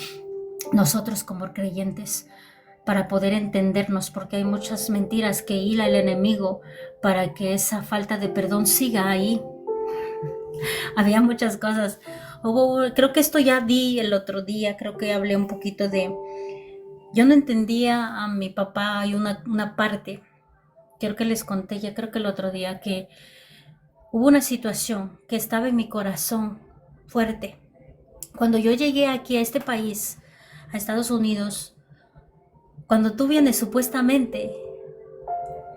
nosotros como creyentes, para poder entendernos, porque hay muchas mentiras que hila el enemigo para que esa falta de perdón siga ahí Había muchas cosas. Creo que esto ya di el otro día, creo que hablé un poquito de... Yo no entendía a mi papá, hay una parte, creo que les conté ya, creo que el otro día, que hubo una situación que estaba en mi corazón fuerte. Cuando yo llegué aquí a este país, a Estados Unidos, cuando tú vienes supuestamente,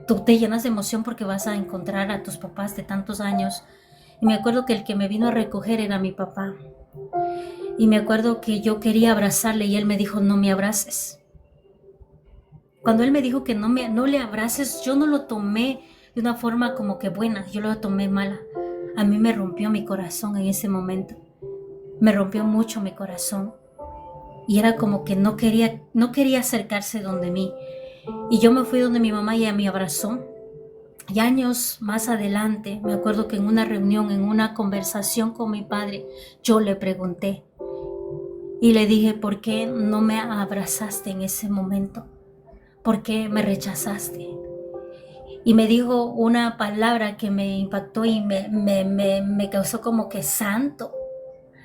tú te llenas de emoción porque vas a encontrar a tus papás de tantos años. Y me acuerdo que el que me vino a recoger era mi papá. Y me acuerdo que yo quería abrazarle y él me dijo, no me abraces. Cuando él me dijo que no le abraces, yo no lo tomé de una forma como que buena, yo lo tomé mala. A mí me rompió mi corazón en ese momento. Me rompió mucho mi corazón. Y era como que no quería acercarse donde mí. Y yo me fui donde mi mamá y ella me abrazó. Y años más adelante, me acuerdo que en una reunión, en una conversación con mi padre, yo le pregunté y le dije, ¿por qué no me abrazaste en ese momento? ¿Por qué me rechazaste? Y me dijo una palabra que me impactó y me causó como que santo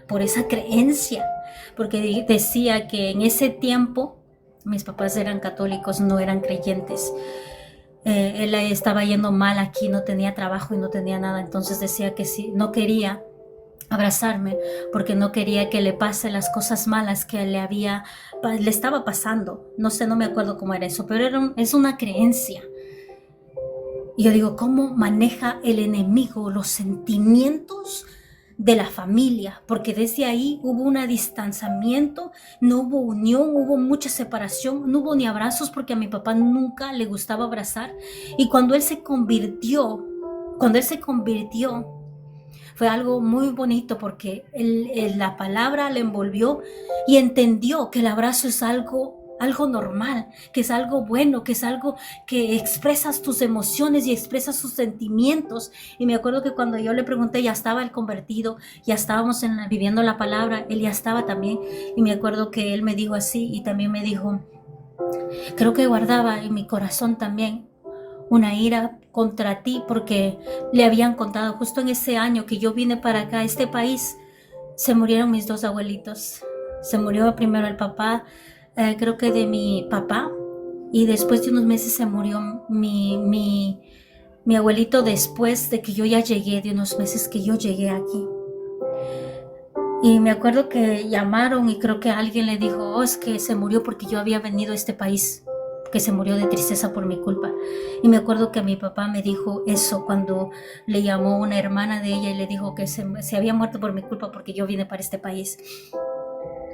por esa creencia, porque decía que en ese tiempo mis papás eran católicos, no eran creyentes. Él estaba yendo mal aquí, no tenía trabajo y no tenía nada, entonces decía que sí, no quería abrazarme porque no quería que le pase las cosas malas que le estaba pasando. No sé, no me acuerdo cómo era eso, pero es una creencia. Y yo digo, ¿cómo maneja el enemigo los sentimientos de la familia? Porque desde ahí hubo un distanciamiento, no hubo unión, hubo mucha separación, no hubo ni abrazos porque a mi papá nunca le gustaba abrazar. Y cuando él se convirtió, fue algo muy bonito porque la palabra le envolvió y entendió que el abrazo es algo normal, que es algo bueno, que es algo que expresas tus emociones y expresas tus sentimientos. Y me acuerdo que cuando yo le pregunté, ya estaba él convertido, ya estábamos viviendo la palabra, él ya estaba también. Y me acuerdo que él me dijo así y también me dijo, creo que guardaba en mi corazón también una ira contra ti porque le habían contado justo en ese año que yo vine para acá, a este país, se murieron mis dos abuelitos. Se murió primero el papá, creo que de mi papá, y después de unos meses se murió mi abuelito después de que yo ya llegué, de unos meses que yo llegué aquí. Y me acuerdo que llamaron y creo que alguien le dijo, es que se murió porque yo había venido a este país, que se murió de tristeza por mi culpa. Y me acuerdo que mi papá me dijo eso cuando le llamó una hermana de ella y le dijo que se había muerto por mi culpa porque yo vine para este país.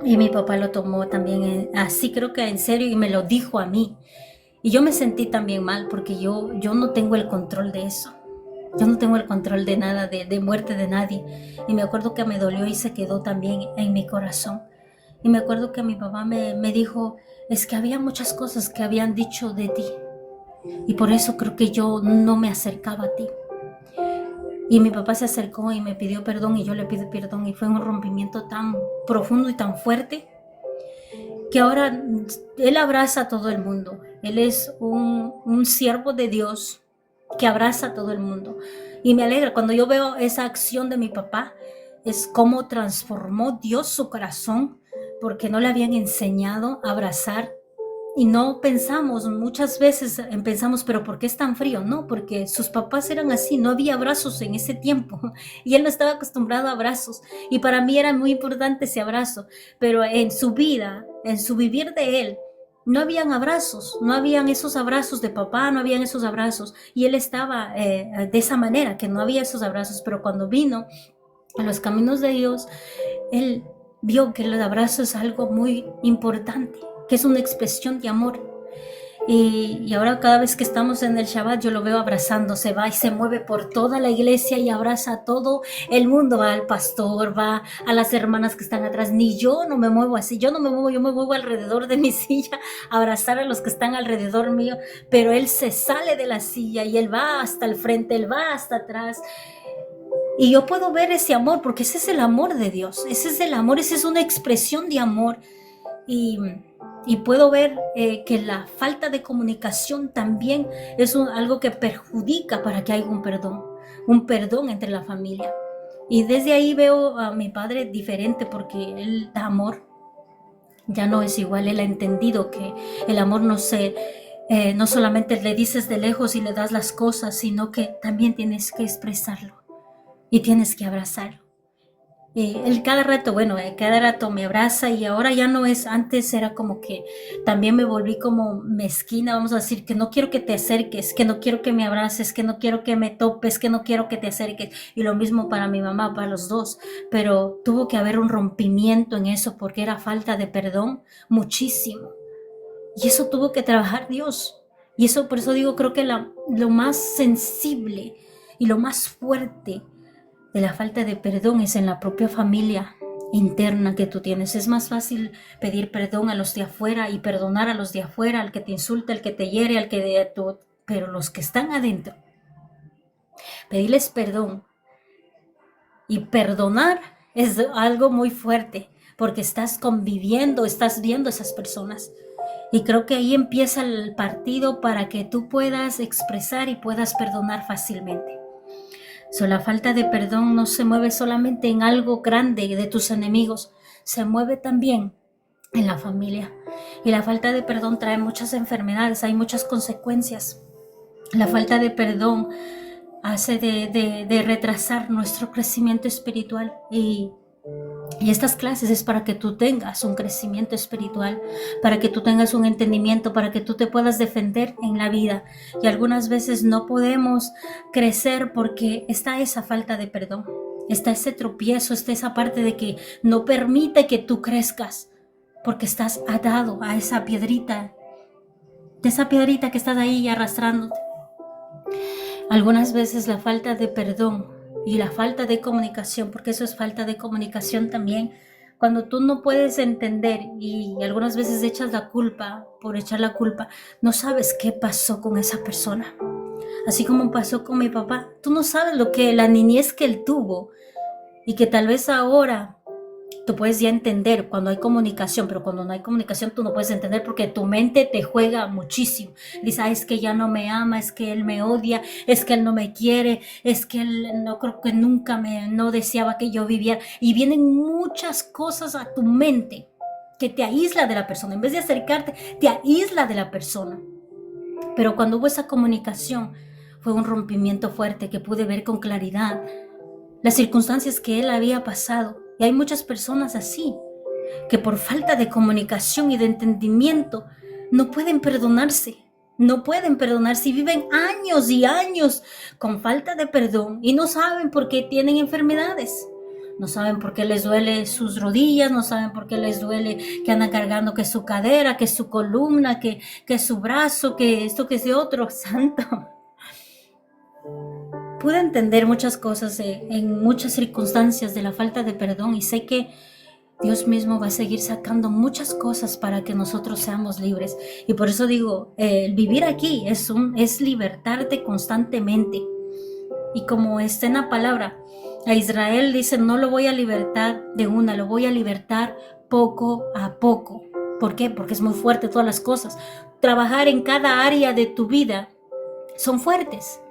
Y mi papá lo tomó también así, creo que en serio, y me lo dijo a mí. Y yo me sentí también mal porque yo no tengo el control de eso. Yo no tengo el control de nada, de muerte de nadie. Y me acuerdo que me dolió y se quedó también en mi corazón. Y me acuerdo que mi papá me dijo, es que había muchas cosas que habían dicho de ti. Y por eso creo que yo no me acercaba a ti. Y mi papá se acercó y me pidió perdón y yo le pido perdón. Y fue un rompimiento tan profundo y tan fuerte que ahora él abraza a todo el mundo. Él es un siervo de Dios que abraza a todo el mundo. Y me alegra cuando yo veo esa acción de mi papá, es cómo transformó Dios su corazón, porque no le habían enseñado a abrazar. Y no pensamos, muchas veces pensamos, pero ¿por qué es tan frío? No, porque sus papás eran así, no había abrazos en ese tiempo y él no estaba acostumbrado a abrazos. Y para mí era muy importante ese abrazo, pero en su vida, en su vivir de él, no habían abrazos, no habían esos abrazos de papá, no habían esos abrazos. Y él estaba de esa manera, que no había esos abrazos, pero cuando vino a los caminos de Dios, él vio que el abrazo es algo muy importante, que es una expresión de amor. Y ahora cada vez que estamos en el Shabbat yo lo veo abrazando, se va y se mueve por toda la iglesia y abraza a todo el mundo, va al pastor, va a las hermanas que están atrás. Ni yo no me muevo así, yo me muevo alrededor de mi silla a abrazar a los que están alrededor mío, pero él se sale de la silla y él va hasta el frente, él va hasta atrás. Y yo puedo ver ese amor, porque ese es el amor de Dios, ese es el amor, esa es una expresión de amor. Y puedo ver que la falta de comunicación también es algo que perjudica para que haya un perdón entre la familia. Y desde ahí veo a mi padre diferente porque él da amor. Ya no es igual, él ha entendido que el amor no solamente le dices de lejos y le das las cosas, sino que también tienes que expresarlo y tienes que abrazarlo. Él cada rato me abraza y ahora ya no es, antes era como que también me volví como mezquina, vamos a decir, que no quiero que te acerques, que no quiero que me abraces, que no quiero que me topes, que no quiero que te acerques. Y lo mismo para mi mamá, para los dos. Pero tuvo que haber un rompimiento en eso porque era falta de perdón muchísimo. Y eso tuvo que trabajar Dios. Y eso, por eso digo, creo que lo más sensible y lo más fuerte de la falta de perdón es en la propia familia interna que tú tienes. Es más fácil pedir perdón a los de afuera y perdonar a los de afuera, al que te insulta, al que te hiere, pero los que están adentro, pedirles perdón y perdonar es algo muy fuerte porque estás conviviendo, estás viendo a esas personas. Y creo que ahí empieza el partido para que tú puedas expresar y puedas perdonar fácilmente. La falta de perdón no se mueve solamente en algo grande de tus enemigos, se mueve también en la familia. Y la falta de perdón trae muchas enfermedades, hay muchas consecuencias. La falta de perdón hace de retrasar nuestro crecimiento espiritual y estas clases es para que tú tengas un crecimiento espiritual, para que tú tengas un entendimiento, para que tú te puedas defender en la vida. Y algunas veces no podemos crecer porque está esa falta de perdón, está ese tropiezo, está esa parte de que no permite que tú crezcas, porque estás atado a esa piedrita, de esa piedrita que estás ahí arrastrándote. Algunas veces la falta de perdón y la falta de comunicación, porque eso es falta de comunicación también, cuando tú no puedes entender y algunas veces echas la culpa, por echar la culpa, no sabes qué pasó con esa persona. Así como pasó con mi papá, tú no sabes lo que la niñez que él tuvo y que tal vez ahora tú puedes ya entender cuando hay comunicación, pero cuando no hay comunicación tú no puedes entender porque tu mente te juega muchísimo. Dices, es que ya no me ama, es que él me odia, es que él no me quiere, es que él no creo que nunca no deseaba que yo viviera. Y vienen muchas cosas a tu mente que te aísla de la persona. En vez de acercarte, te aísla de la persona. Pero cuando hubo esa comunicación, fue un rompimiento fuerte que pude ver con claridad las circunstancias que él había pasado. Y hay muchas personas así, que por falta de comunicación y de entendimiento no pueden perdonarse. No pueden perdonarse y viven años y años con falta de perdón y no saben por qué tienen enfermedades. No saben por qué les duele sus rodillas, no saben por qué les duele que andan cargando que su cadera, que su columna, que su brazo, que esto, que ese otro. Santo. Pude entender muchas cosas en muchas circunstancias de la falta de perdón y sé que Dios mismo va a seguir sacando muchas cosas para que nosotros seamos libres. Y por eso digo, el vivir aquí es libertarte constantemente. Y como está en la palabra, a Israel dice, no lo voy a libertar de una, lo voy a libertar poco a poco. ¿Por qué? Porque es muy fuerte todas las cosas. Trabajar en cada área de tu vida son fuertes.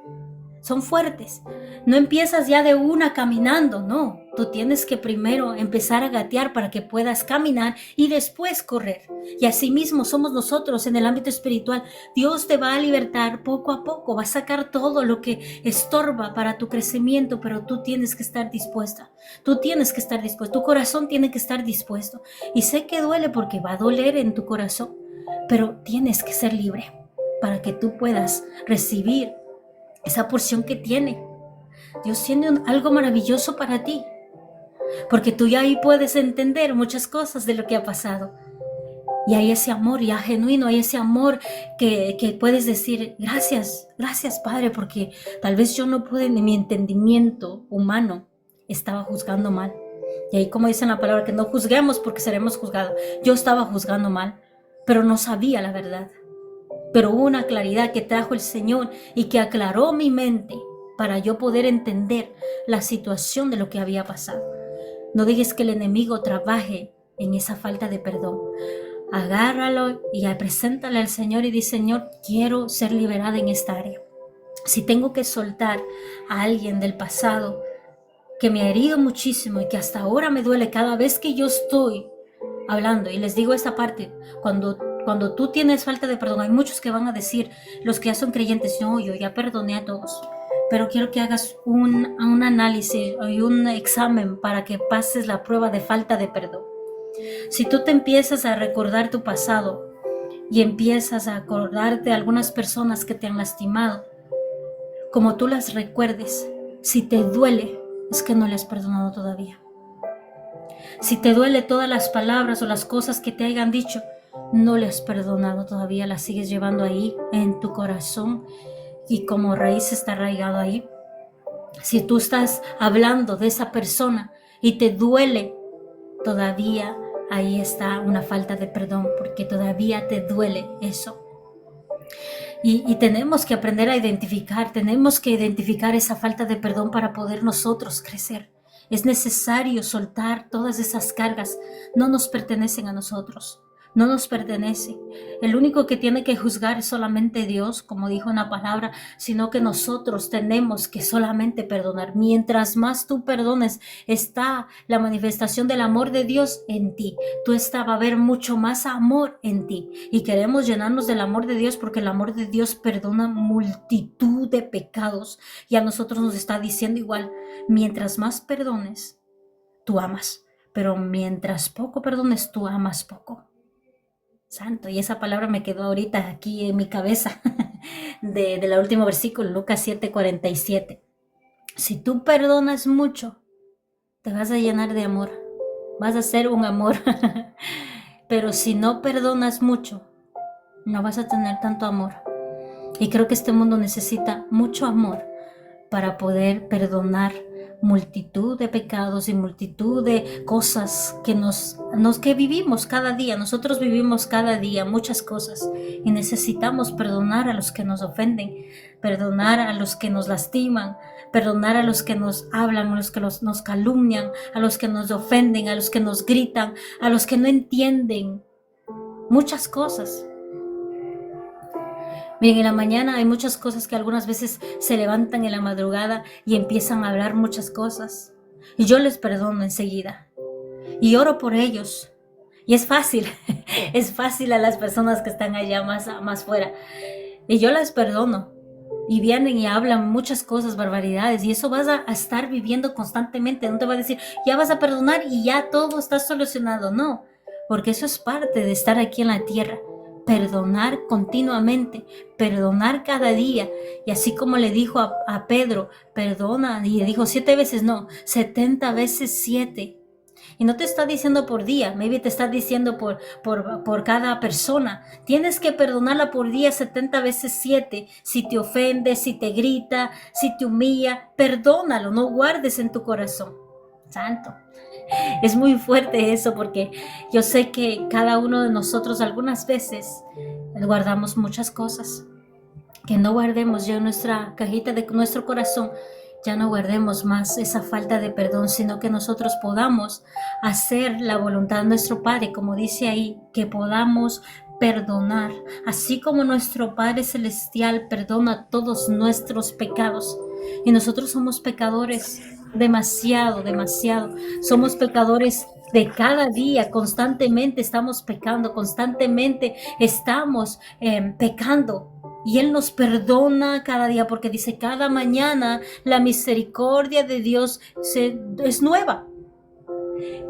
Son fuertes. No empiezas ya de una caminando, no. Tú tienes que primero empezar a gatear para que puedas caminar y después correr. Y así mismo somos nosotros en el ámbito espiritual. Dios te va a libertar poco a poco, va a sacar todo lo que estorba para tu crecimiento, pero tú tienes que estar dispuesta. Tú tienes que estar dispuesto. Tu corazón tiene que estar dispuesto. Y sé que duele porque va a doler en tu corazón, pero tienes que ser libre para que tú puedas recibir esa porción que tiene. Dios tiene algo maravilloso para ti, porque tú ya ahí puedes entender muchas cosas de lo que ha pasado. Y hay ese amor ya genuino, hay ese amor que puedes decir, gracias Padre, porque tal vez yo no pude, ni mi entendimiento humano estaba juzgando mal. Y ahí como dice la palabra, que no juzguemos porque seremos juzgados. Yo estaba juzgando mal, pero no sabía la verdad. Pero hubo una claridad que trajo el Señor y que aclaró mi mente para yo poder entender la situación de lo que había pasado. No dejes que el enemigo trabaje en esa falta de perdón. Agárralo y preséntale al Señor y di, Señor, quiero ser liberada en esta área. Si tengo que soltar a alguien del pasado, que me ha herido muchísimo y que hasta ahora me duele cada vez que yo estoy hablando. Y les digo esta parte, cuando tú tienes falta de perdón, hay muchos que van a decir, los que ya son creyentes, no, yo ya perdoné a todos. Pero quiero que hagas un análisis y un examen para que pases la prueba de falta de perdón. Si tú te empiezas a recordar tu pasado y empiezas a acordarte de algunas personas que te han lastimado, como tú las recuerdes, si te duele, es que no le has perdonado todavía. Si te duele todas las palabras o las cosas que te hayan dicho, no le has perdonado todavía, las sigues llevando ahí en tu corazón y como raíz está arraigado ahí. Si tú estás hablando de esa persona y te duele, todavía ahí está una falta de perdón, porque todavía te duele eso. Y tenemos que aprender a identificar, tenemos que identificar esa falta de perdón para poder nosotros crecer. Es necesario soltar todas esas cargas, no nos pertenecen a nosotros. No nos pertenece. El único que tiene que juzgar es solamente Dios, como dijo en la palabra, sino que nosotros tenemos que solamente perdonar. Mientras más tú perdones, está la manifestación del amor de Dios en ti. Va a haber mucho más amor en ti. Y queremos llenarnos del amor de Dios porque el amor de Dios perdona multitud de pecados. Y a nosotros nos está diciendo igual, mientras más perdones, tú amas. Pero mientras poco perdones, tú amas poco. Santo, y esa palabra me quedó ahorita aquí en mi cabeza del último versículo, Lucas 7:47. Si tú perdonas mucho, te vas a llenar de amor, vas a ser un amor. Pero si no perdonas mucho, no vas a tener tanto amor. Y creo que este mundo necesita mucho amor para poder perdonar multitud de pecados y multitud de cosas que vivimos cada día. Nosotros vivimos cada día muchas cosas y necesitamos perdonar a los que nos ofenden, perdonar a los que nos lastiman, perdonar a los que nos hablan, a los que nos calumnian, a los que nos ofenden, a los que nos gritan, a los que no entienden muchas cosas. Miren, en la mañana hay muchas cosas que algunas veces se levantan en la madrugada y empiezan a hablar muchas cosas. Y yo les perdono enseguida. Y oro por ellos. Y es fácil, es fácil a las personas que están allá más fuera. Y yo les perdono. Y vienen y hablan muchas cosas, barbaridades. Y eso vas a estar viviendo constantemente. No te va a decir, ya vas a perdonar y ya todo está solucionado. No, porque eso es parte de estar aquí en la tierra. Perdonar continuamente, perdonar cada día. Y así como le dijo a Pedro, perdona, y le dijo 7 veces, no, 70 veces 7. Y no te está diciendo por día, maybe te está diciendo por cada persona. Tienes que perdonarla por día 70 veces 7. Si te ofende, si te grita, si te humilla, perdónalo, no guardes en tu corazón. Santo. Es muy fuerte eso porque yo sé que cada uno de nosotros algunas veces guardamos muchas cosas. Que no guardemos ya en nuestra cajita de nuestro corazón, ya no guardemos más esa falta de perdón, sino que nosotros podamos hacer la voluntad de nuestro Padre, como dice ahí, que podamos perdonar, así como nuestro Padre Celestial perdona todos nuestros pecados. Y nosotros somos pecadores demasiado. Somos pecadores de cada día, constantemente estamos pecando, constantemente estamos pecando. Y Él nos perdona cada día porque dice, cada mañana la misericordia de Dios es nueva.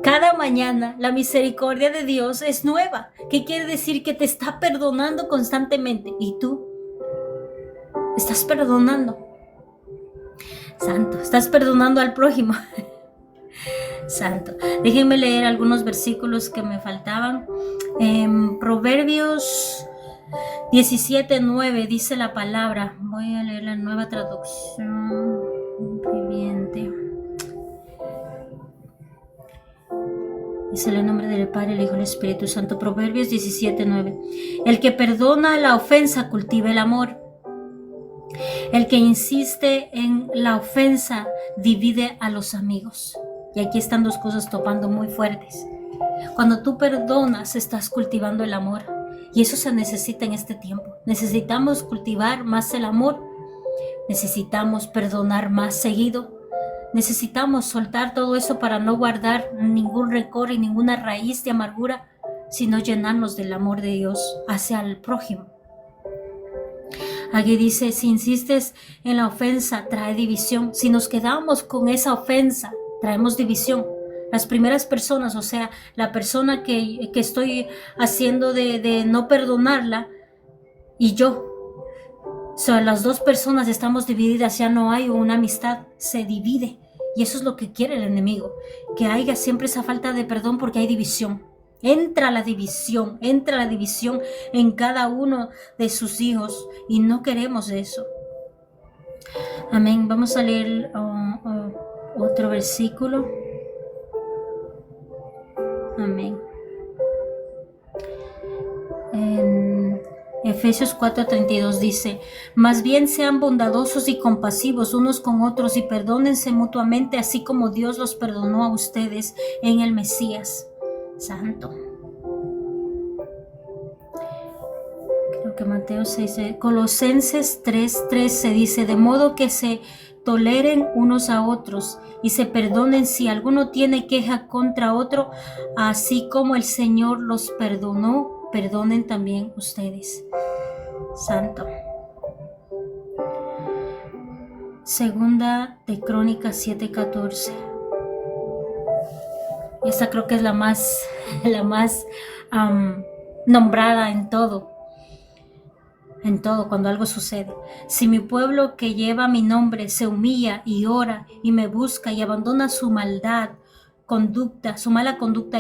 Cada mañana la misericordia de Dios es nueva. ¿Qué quiere decir? Que te está perdonando constantemente. Y tú estás perdonando. Santo, estás perdonando al prójimo. Santo. Déjenme leer algunos versículos que me faltaban. Proverbios 17:9 dice la palabra. Voy a leer la nueva traducción viviente. Dice el nombre del Padre, el Hijo y el Espíritu Santo. Proverbios 17:9. El que perdona la ofensa cultiva el amor. El que insiste en la ofensa divide a los amigos. Y aquí están dos cosas topando muy fuertes. Cuando tú perdonas, estás cultivando el amor. Y eso se necesita en este tiempo. Necesitamos cultivar más el amor. Necesitamos perdonar más seguido. Necesitamos soltar todo eso para no guardar ningún rencor y ninguna raíz de amargura, sino llenarnos del amor de Dios hacia el prójimo. Aquí dice, si insistes en la ofensa, trae división. Si nos quedamos con esa ofensa, traemos división. Las primeras personas, o sea, la persona que estoy haciendo de no perdonarla y yo, o sea, las dos personas estamos divididas, ya no hay una amistad, se divide. Y eso es lo que quiere el enemigo, que haya siempre esa falta de perdón porque hay división. Entra la división en cada uno de sus hijos y no queremos eso. Amén. Vamos a leer otro versículo. Amén. En Efesios 4:32 dice, más bien sean bondadosos y compasivos unos con otros y perdónense mutuamente, así como Dios los perdonó a ustedes en el Mesías Santo. Creo que Mateo 6, Colosenses 3:13 dice, de modo que se toleren unos a otros y se perdonen si alguno tiene queja contra otro, así como el Señor los perdonó, perdonen también ustedes. Santo. Segunda de Crónicas 7:14. Esta creo que es la más nombrada en todo cuando algo sucede. Si mi pueblo que lleva mi nombre se humilla y ora y me busca y abandona su mala conducta,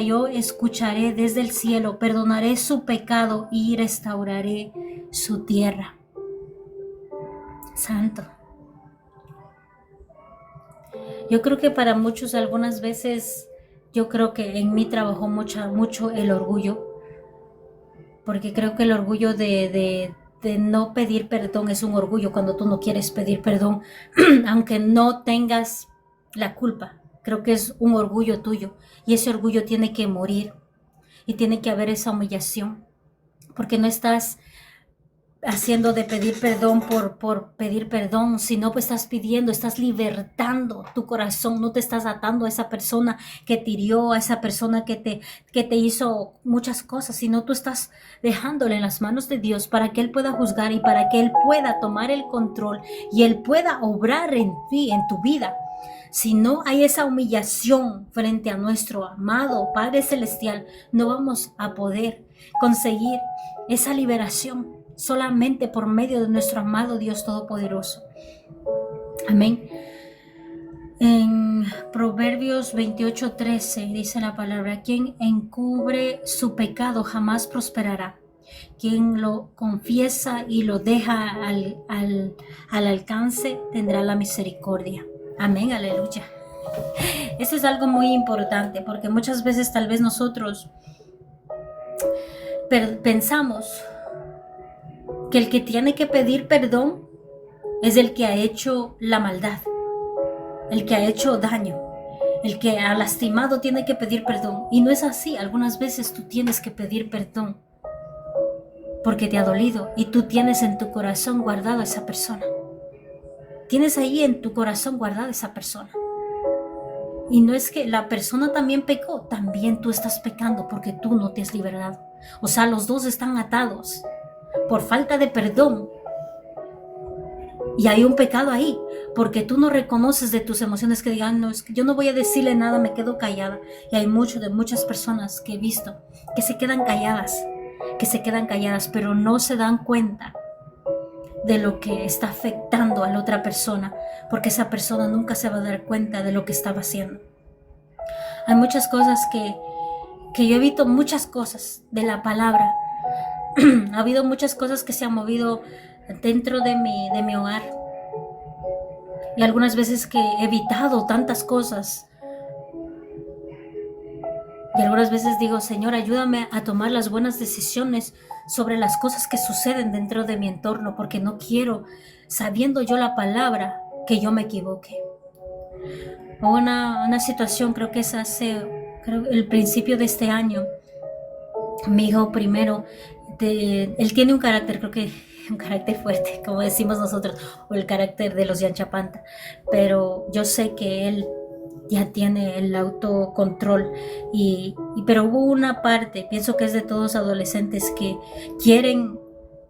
yo escucharé desde el cielo, perdonaré su pecado y restauraré su tierra. Santo. Yo creo que para muchos algunas veces, yo creo que en mí trabajó mucho el orgullo, porque creo que el orgullo de no pedir perdón es un orgullo cuando tú no quieres pedir perdón, aunque no tengas la culpa. Creo que es un orgullo tuyo y ese orgullo tiene que morir y tiene que haber esa humillación, porque no estás haciendo de pedir perdón por pedir perdón, sino pues estás libertando tu corazón, no te estás atando a esa persona que te hirió, a esa persona que te hizo muchas cosas, sino tú estás dejándole en las manos de Dios para que Él pueda juzgar y para que Él pueda tomar el control y Él pueda obrar en ti, en tu vida. Si no hay esa humillación frente a nuestro amado Padre Celestial, no vamos a poder conseguir esa liberación solamente por medio de nuestro amado Dios Todopoderoso. Amén. En Proverbios 28:13 dice la palabra, quien encubre su pecado jamás prosperará. Quien lo confiesa y lo deja al alcance tendrá la misericordia. Amén, aleluya. Eso es algo muy importante porque muchas veces tal vez nosotros pensamos que el que tiene que pedir perdón es el que ha hecho la maldad, el que ha hecho daño, el que ha lastimado tiene que pedir perdón. Y no es así. Algunas veces tú tienes que pedir perdón porque te ha dolido y tú tienes en tu corazón guardado a esa persona. Tienes ahí en tu corazón guardada a esa persona. Y no es que la persona también pecó, también tú estás pecando porque tú no te has liberado. O sea, los dos están atados por falta de perdón. Y hay un pecado ahí, porque tú no reconoces de tus emociones que digan, no, es que yo no voy a decirle nada, me quedo callada. Y hay muchas personas que he visto que se quedan calladas, pero no se dan cuenta de lo que está afectando a la otra persona, porque esa persona nunca se va a dar cuenta de lo que estaba haciendo. Hay muchas cosas que yo he visto, muchas cosas de la palabra. Ha habido muchas cosas que se han movido dentro de mi hogar. Y algunas veces que he evitado tantas cosas. Y algunas veces digo, Señor, ayúdame a tomar las buenas decisiones sobre las cosas que suceden dentro de mi entorno, porque no quiero, sabiendo yo la palabra, que yo me equivoque. Hubo una situación, creo que es el principio de este año. Mi hijo primero, él tiene un carácter, creo que un carácter fuerte, como decimos nosotros, o el carácter de los Yanchapanta, pero yo sé que él ya tiene el autocontrol pero hubo una parte, pienso que es de todos adolescentes que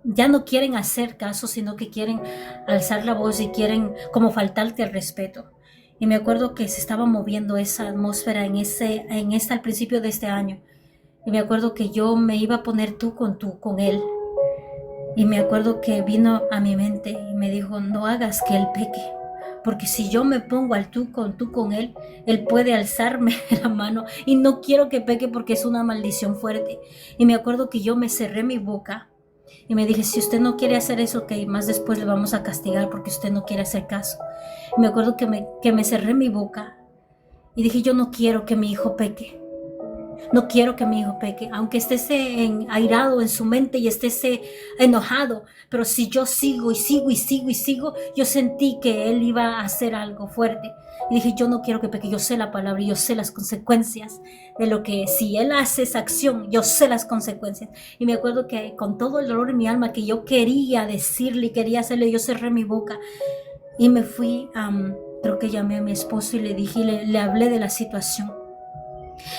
ya no quieren hacer caso, sino que quieren alzar la voz y quieren como faltarte al respeto. Y me acuerdo que se estaba moviendo esa atmósfera al principio de este año. Y me acuerdo que yo me iba a poner tú con él. Y me acuerdo que vino a mi mente y me dijo, no hagas que él peque. Porque si yo me pongo al tú con él, él puede alzarme la mano y no quiero que peque porque es una maldición fuerte. Y me acuerdo que yo me cerré mi boca y me dije, si usted no quiere hacer eso, que más después le vamos a castigar porque usted no quiere hacer caso. Y me acuerdo que me cerré mi boca y dije, yo no quiero que mi hijo peque. No quiero que mi hijo peque, aunque esté airado en su mente y esté enojado, pero si yo sigo y sigo y sigo y sigo, yo sentí que él iba a hacer algo fuerte. Y dije, yo no quiero que peque, yo sé la palabra y yo sé las consecuencias de lo que, si él hace esa acción, yo sé las consecuencias. Y me acuerdo que con todo el dolor en mi alma que yo quería decirle y quería hacerle, yo cerré mi boca y me fui, creo que llamé a mi esposo y le dije, le hablé de la situación.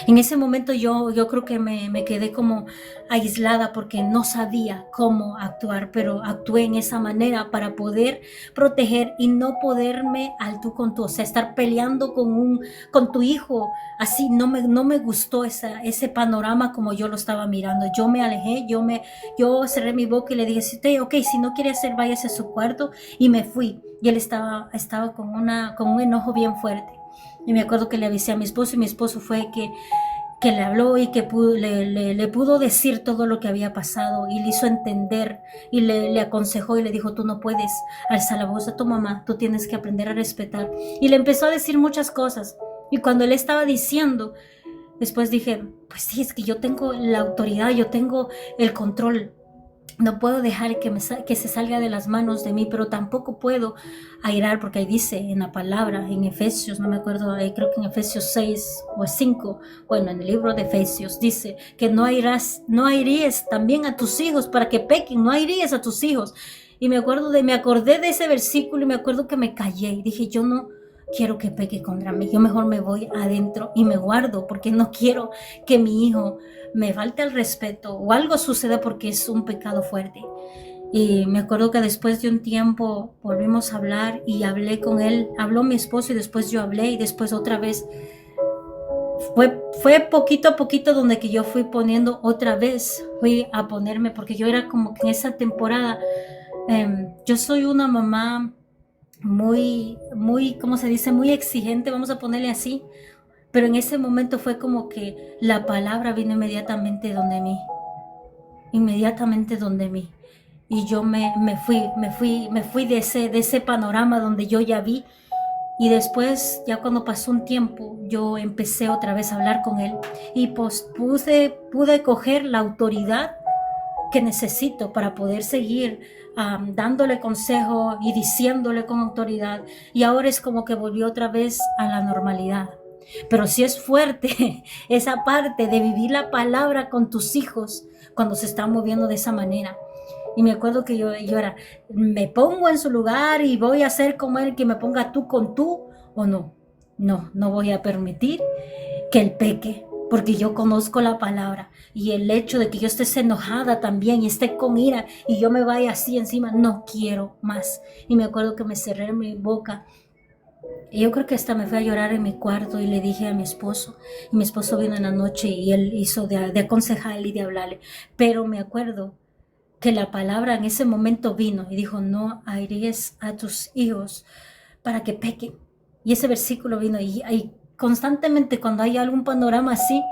En ese momento yo creo que me quedé como aislada porque no sabía cómo actuar, pero actué en esa manera para poder proteger y no poderme al tú con tú, o sea, estar peleando con tu hijo, así no me gustó ese panorama como yo lo estaba mirando. Yo me alejé, yo cerré mi boca y le dije, ok, si no quiere hacer, váyase a su cuarto, y me fui. Y él estaba con un enojo bien fuerte. Y me acuerdo que le avisé a mi esposo y mi esposo fue que le habló y que le pudo decir todo lo que había pasado y le hizo entender y le aconsejó y le dijo, tú no puedes alzar la voz a tu mamá, tú tienes que aprender a respetar. Y le empezó a decir muchas cosas. Y cuando él estaba diciendo, después dije, pues sí, es que yo tengo la autoridad, yo tengo el control. No puedo dejar que se salga de las manos de mí, pero tampoco puedo airar, porque ahí dice en la palabra, en Efesios, no me acuerdo, creo que en Efesios 6 o 5, bueno, en el libro de Efesios, dice que no airíes también a tus hijos para que pequen, no airíes a tus hijos. Y me acordé de ese versículo y me acuerdo que me callé y dije, yo no quiero que peque contra mí, yo mejor me voy adentro y me guardo porque no quiero que mi hijo me falte el respeto o algo suceda porque es un pecado fuerte. Y me acuerdo que después de un tiempo volvimos a hablar y hablé con él, habló mi esposo y después yo hablé y después otra vez fue poquito a poquito donde que yo fui poniendo otra vez, fui a ponerme, porque yo era como que en esa temporada, yo soy una mamá muy, ¿cómo se dice? Muy exigente, vamos a ponerle así. Pero en ese momento fue como que la palabra vino inmediatamente donde mí. Y yo me fui de ese panorama donde yo ya vi. Y después, ya cuando pasó un tiempo, yo empecé otra vez a hablar con él. Y pues pude coger la autoridad que necesito para poder seguir dándole consejo y diciéndole con autoridad. Y ahora es como que volvió otra vez a la normalidad. Pero sí es fuerte esa parte de vivir la palabra con tus hijos cuando se están moviendo de esa manera. Y me acuerdo que yo era, me pongo en su lugar y voy a hacer como él, que me ponga tú con tú, o no. No voy a permitir que él peque, porque yo conozco la palabra. Y el hecho de que yo esté enojada también y esté con ira y yo me vaya así encima, no quiero más. Y me acuerdo que me cerré mi boca. Y yo creo que hasta me fui a llorar en mi cuarto y le dije a mi esposo. Y mi esposo vino en la noche y él hizo de aconsejarle y de hablarle. Pero me acuerdo que la palabra en ese momento vino y dijo, no airies a tus hijos para que pequen. Y ese versículo vino y constantemente cuando hay algún panorama así,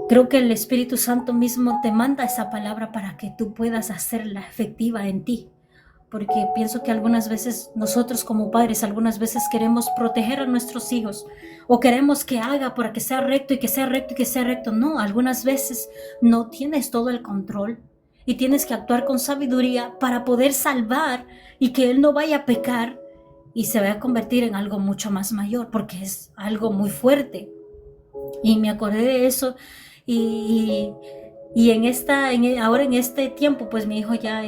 creo que el Espíritu Santo mismo te manda esa palabra para que tú puedas hacerla efectiva en ti. Porque pienso que algunas veces nosotros como padres, algunas veces queremos proteger a nuestros hijos o queremos que haga para que sea recto y que sea recto y que sea recto. No, algunas veces no tienes todo el control y tienes que actuar con sabiduría para poder salvar y que él no vaya a pecar y se vaya a convertir en algo mucho más mayor, porque es algo muy fuerte. Y me acordé de eso y Y ahora en este tiempo, pues mi hijo ya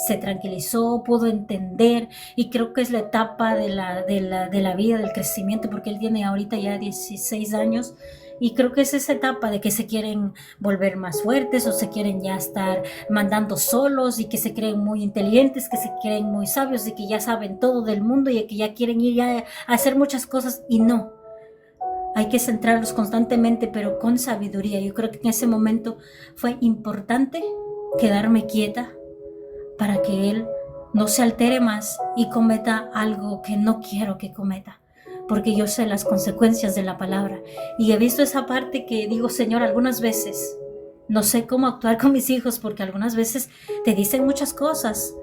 se tranquilizó, pudo entender, y creo que es la etapa de la vida, del crecimiento, porque él tiene ahorita ya 16 años, y creo que es esa etapa de que se quieren volver más fuertes o se quieren ya estar mandando solos y que se creen muy inteligentes, que se creen muy sabios y que ya saben todo del mundo y que ya quieren ir ya a hacer muchas cosas, y no. Hay que centrarlos constantemente, pero con sabiduría. Yo creo que en ese momento fue importante quedarme quieta para que él no se altere más y cometa algo que no quiero que cometa, porque yo sé las consecuencias de la palabra. Y he visto esa parte que digo, Señor, algunas veces no sé cómo actuar con mis hijos, porque algunas veces te dicen muchas cosas.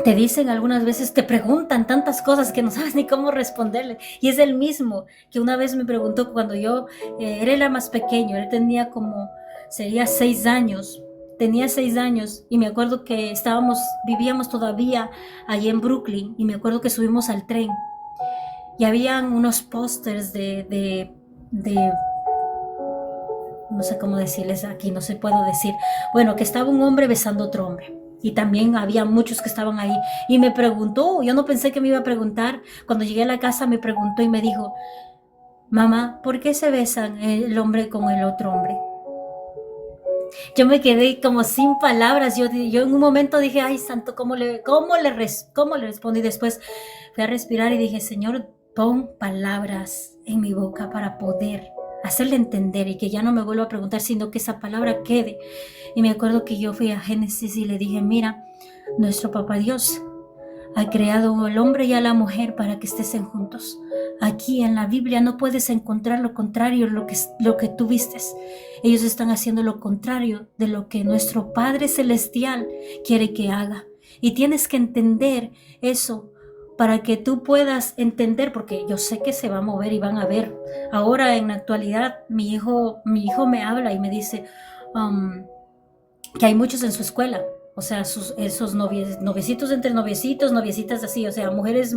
Te dicen algunas veces, te preguntan tantas cosas que no sabes ni cómo responderle. Y es el mismo que una vez me preguntó cuando yo era más pequeño. Él tenía sería 6 años. Tenía 6 años y me acuerdo que vivíamos todavía allí en Brooklyn, y me acuerdo que subimos al tren y habían unos pósters de no sé cómo decirles aquí, no se puedo decir. Bueno, que estaba un hombre besando a otro hombre. Y también había muchos que estaban ahí. Y me preguntó, yo no pensé que me iba a preguntar. Cuando llegué a la casa me preguntó y me dijo, mamá, ¿por qué se besan el hombre con el otro hombre? Yo me quedé como sin palabras. Yo en un momento dije, ay, santo, ¿cómo le respondí? Después fui a respirar y dije, Señor, pon palabras en mi boca para poder hacerle entender y que ya no me vuelva a preguntar, sino que esa palabra quede. Y me acuerdo que yo fui a Génesis y le dije, mira, nuestro papá Dios ha creado al hombre y a la mujer para que estén juntos. Aquí en la Biblia no puedes encontrar lo contrario, lo que tú vistes. Ellos están haciendo lo contrario de lo que nuestro Padre Celestial quiere que haga. Y tienes que entender eso para que tú puedas entender, porque yo sé que se va a mover y van a ver. Ahora, en la actualidad, mi hijo me habla y me dice que hay muchos en su escuela. O sea, esos noviecitos entre noviecitos, noviecitas así, o sea, mujeres,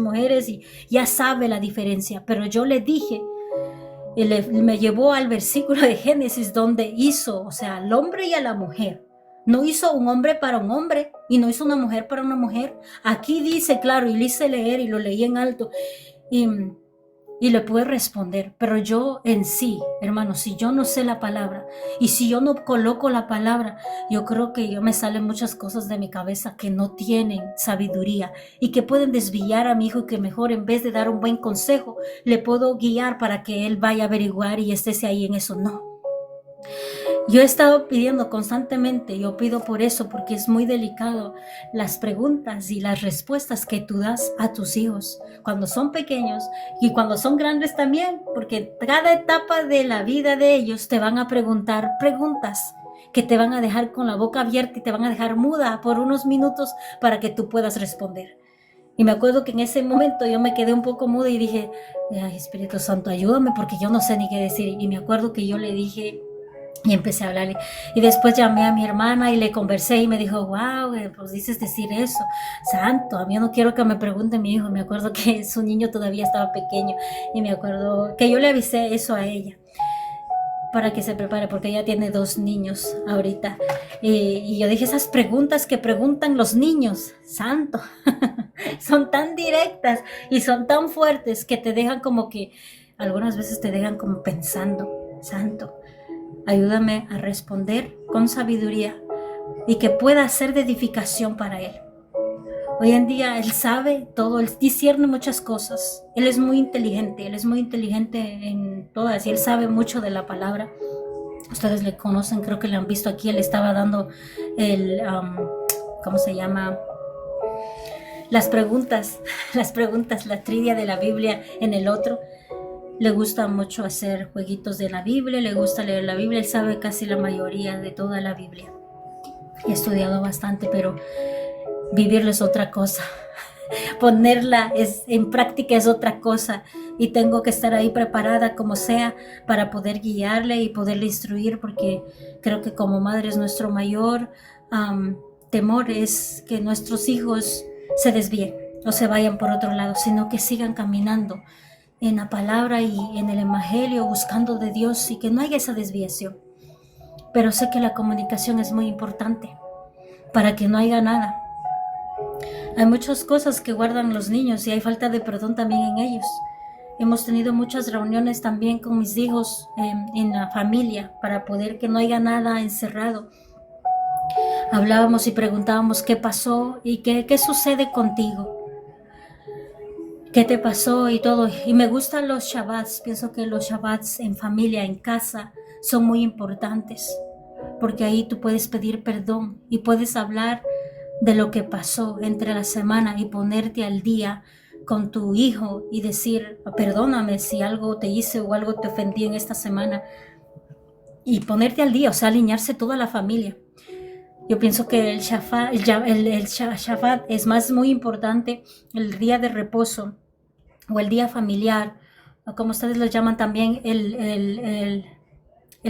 y ya sabe la diferencia. Pero yo le dije, me llevó al versículo de Génesis donde hizo, o sea, al hombre y a la mujer. No hizo un hombre para un hombre y no hizo una mujer para una mujer. Aquí dice, claro, y le hice leer y lo leí en alto y le pude responder. Pero yo en sí, hermano, si yo no sé la palabra y si yo no coloco la palabra, yo creo que me salen muchas cosas de mi cabeza que no tienen sabiduría y que pueden desviar a mi hijo, y que mejor, en vez de dar un buen consejo, le puedo guiar para que él vaya a averiguar y esté ahí en eso. No. Yo he estado pidiendo constantemente, yo pido por eso, porque es muy delicado las preguntas y las respuestas que tú das a tus hijos cuando son pequeños y cuando son grandes también, porque cada etapa de la vida de ellos te van a preguntar preguntas que te van a dejar con la boca abierta y te van a dejar muda por unos minutos para que tú puedas responder. Y me acuerdo que en ese momento yo me quedé un poco muda y dije, ay, Espíritu Santo, ayúdame, porque yo no sé ni qué decir. Y me acuerdo que yo le dije, y empecé a hablarle, y después llamé a mi hermana y le conversé y me dijo, wow, pues dices decir eso, santo, a mí no quiero que me pregunte mi hijo. Me acuerdo que su niño todavía estaba pequeño y me acuerdo que yo le avisé eso a ella para que se prepare, porque ella tiene 2 niños ahorita, y yo dije, esas preguntas que preguntan los niños, santo, son tan directas y son tan fuertes que te dejan como que, algunas veces te dejan como pensando, santo, ayúdame a responder con sabiduría y que pueda ser de edificación para él. Hoy en día él sabe todo, él discierne muchas cosas, él es muy inteligente en todas, y él sabe mucho de la palabra. Ustedes le conocen, creo que le han visto aquí, él estaba dando ¿cómo se llama? Las preguntas, la trivia de la Biblia en el otro. Le gusta mucho hacer jueguitos de la Biblia, le gusta leer la Biblia, él sabe casi la mayoría de toda la Biblia. He estudiado bastante, pero vivirlo es otra cosa. Ponerla en práctica es otra cosa, y tengo que estar ahí preparada como sea para poder guiarle y poderle instruir, porque creo que como madre es nuestro mayor temor es que nuestros hijos se desvíen o se vayan por otro lado, sino que sigan caminando en la palabra y en el evangelio, buscando de Dios, y que no haya esa desviación. pero sé que la comunicación es muy importante para que no haya nada. Hay muchas cosas que guardan los niños y hay falta de perdón también en ellos. Hemos tenido muchas reuniones también con mis hijos en la familia para poder que no haya nada encerrado. Hablábamos y preguntábamos qué pasó y qué sucede contigo. ¿Qué te pasó y todo? Y me gustan los Shabbats. Pienso que los Shabbats en familia, en casa, son muy importantes. Porque ahí tú puedes pedir perdón y puedes hablar de lo que pasó entre la semana y ponerte al día con tu hijo y decir, perdóname si algo te hice o algo te ofendí en esta semana. Y ponerte al día, o sea, alinearse toda la familia. Yo pienso que el Shabbat es muy importante, el día de reposo o el día familiar, o como ustedes lo llaman también, el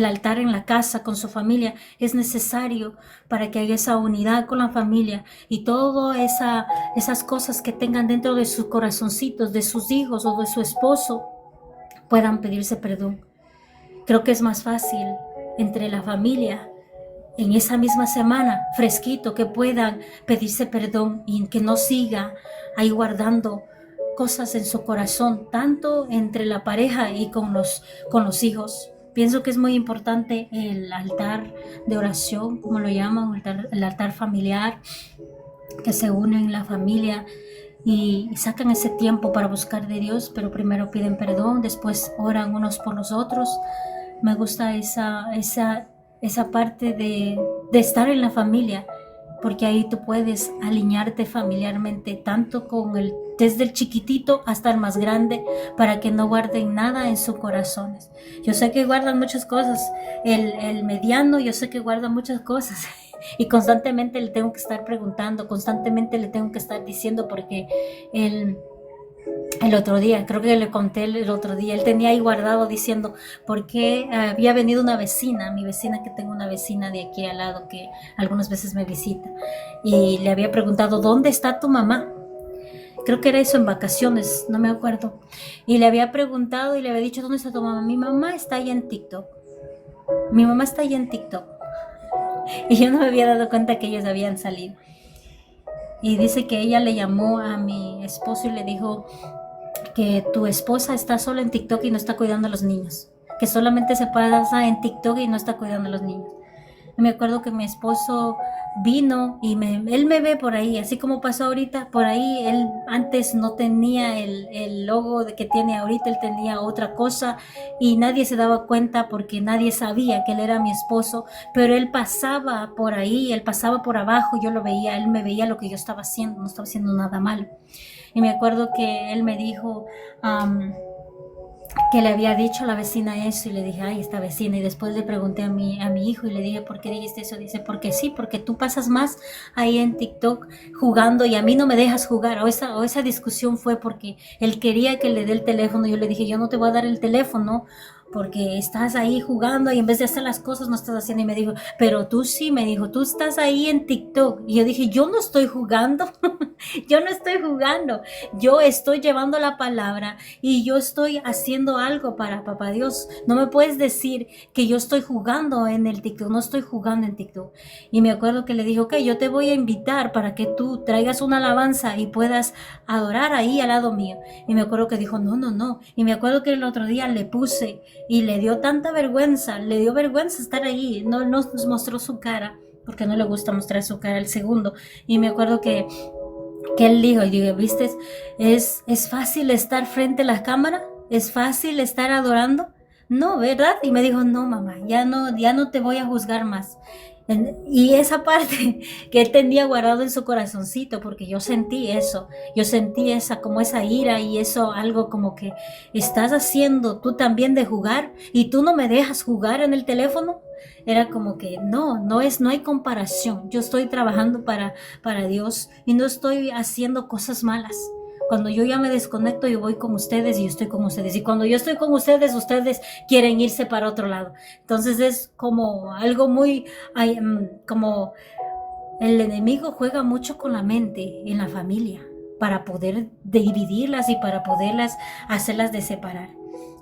altar en la casa con su familia. Es necesario para que haya esa unidad con la familia y todas esas cosas que tengan dentro de sus corazoncitos, de sus hijos o de su esposo, puedan pedirse perdón. Creo que es más fácil entre la familia en esa misma semana, fresquito, que puedan pedirse perdón y que no siga ahí guardando cosas en su corazón, tanto entre la pareja y con los hijos. Pienso que es muy importante el altar de oración, como lo llaman, el altar familiar, que se unen la familia y sacan ese tiempo para buscar de Dios, pero primero piden perdón, después oran unos por los otros. Me gusta esa parte de estar en la familia, porque ahí tú puedes alinearte familiarmente, tanto desde el chiquitito hasta el más grande, para que no guarden nada en sus corazones. Yo sé que guardan muchas cosas, el mediano, yo sé que guarda muchas cosas, y constantemente le tengo que estar preguntando, constantemente le tengo que estar diciendo, porque el otro día, creo que le conté el otro día, él tenía ahí guardado diciendo, porque había venido una vecina, mi vecina, que tengo una vecina de aquí al lado que algunas veces me visita, y le había preguntado, ¿dónde está tu mamá? Creo que era eso en vacaciones, no me acuerdo, y le había preguntado y le había dicho, ¿dónde está tu mamá? Mi mamá está ahí en TikTok, mi mamá está ahí en TikTok, y yo no me había dado cuenta que ellos habían salido. Y dice que ella le llamó a mi esposo y le dijo que tu esposa está sola en TikTok y no está cuidando a los niños, que solamente se pasa en TikTok y no está cuidando a los niños. Y me acuerdo que mi esposo vino y él me ve por ahí, así como pasó ahorita, por ahí. Él antes no tenía el logo que tiene ahorita, él tenía otra cosa y nadie se daba cuenta porque nadie sabía que él era mi esposo, pero él pasaba por ahí, él pasaba por abajo, yo lo veía, él me veía lo que yo estaba haciendo, no estaba haciendo nada malo. Y me acuerdo que él me dijo que le había dicho a la vecina eso, y le dije, ay, esta vecina. Y después le pregunté a mi hijo y le dije, ¿por qué dijiste eso? Dice, porque sí, porque tú pasas más ahí en TikTok jugando y a mí no me dejas jugar. O esa discusión fue porque él quería que le dé el teléfono. Yo le dije, yo no te voy a dar el teléfono porque estás ahí jugando y en vez de hacer las cosas no estás haciendo. Y me dijo, pero tú sí, me dijo, tú estás ahí en TikTok. Y yo dije, yo no estoy jugando, yo no estoy jugando, yo estoy llevando la palabra y yo estoy haciendo algo para papá Dios. No me puedes decir que yo estoy jugando en el TikTok, no estoy jugando en TikTok. Y me acuerdo que le dije, ok, yo te voy a invitar para que tú traigas una alabanza y puedas adorar ahí al lado mío. Y me acuerdo que dijo, no, no, no. Y me acuerdo que el otro día le puse y le dio tanta vergüenza, le dio vergüenza estar ahí, no nos mostró su cara, porque no le gusta mostrar su cara el segundo. Y me acuerdo que él dijo, y digo, ¿viste? Es fácil estar frente a la cámara, es fácil estar adorando, no, ¿verdad? Y me dijo, no, mamá, ya no te voy a juzgar más. Y esa parte que él tenía guardado en su corazoncito, porque yo sentí eso, yo sentí como esa ira y eso, algo como que estás haciendo tú también de jugar y tú no me dejas jugar en el teléfono. Era como que no hay comparación. Yo estoy trabajando para Dios y no estoy haciendo cosas malas. Cuando yo ya me desconecto, yo voy con ustedes y yo estoy con ustedes. Y cuando yo estoy con ustedes, ustedes quieren irse para otro lado. Entonces es como algo muy, como el enemigo juega mucho con la mente en la familia para poder dividirlas y para poderlas hacerlas de separar.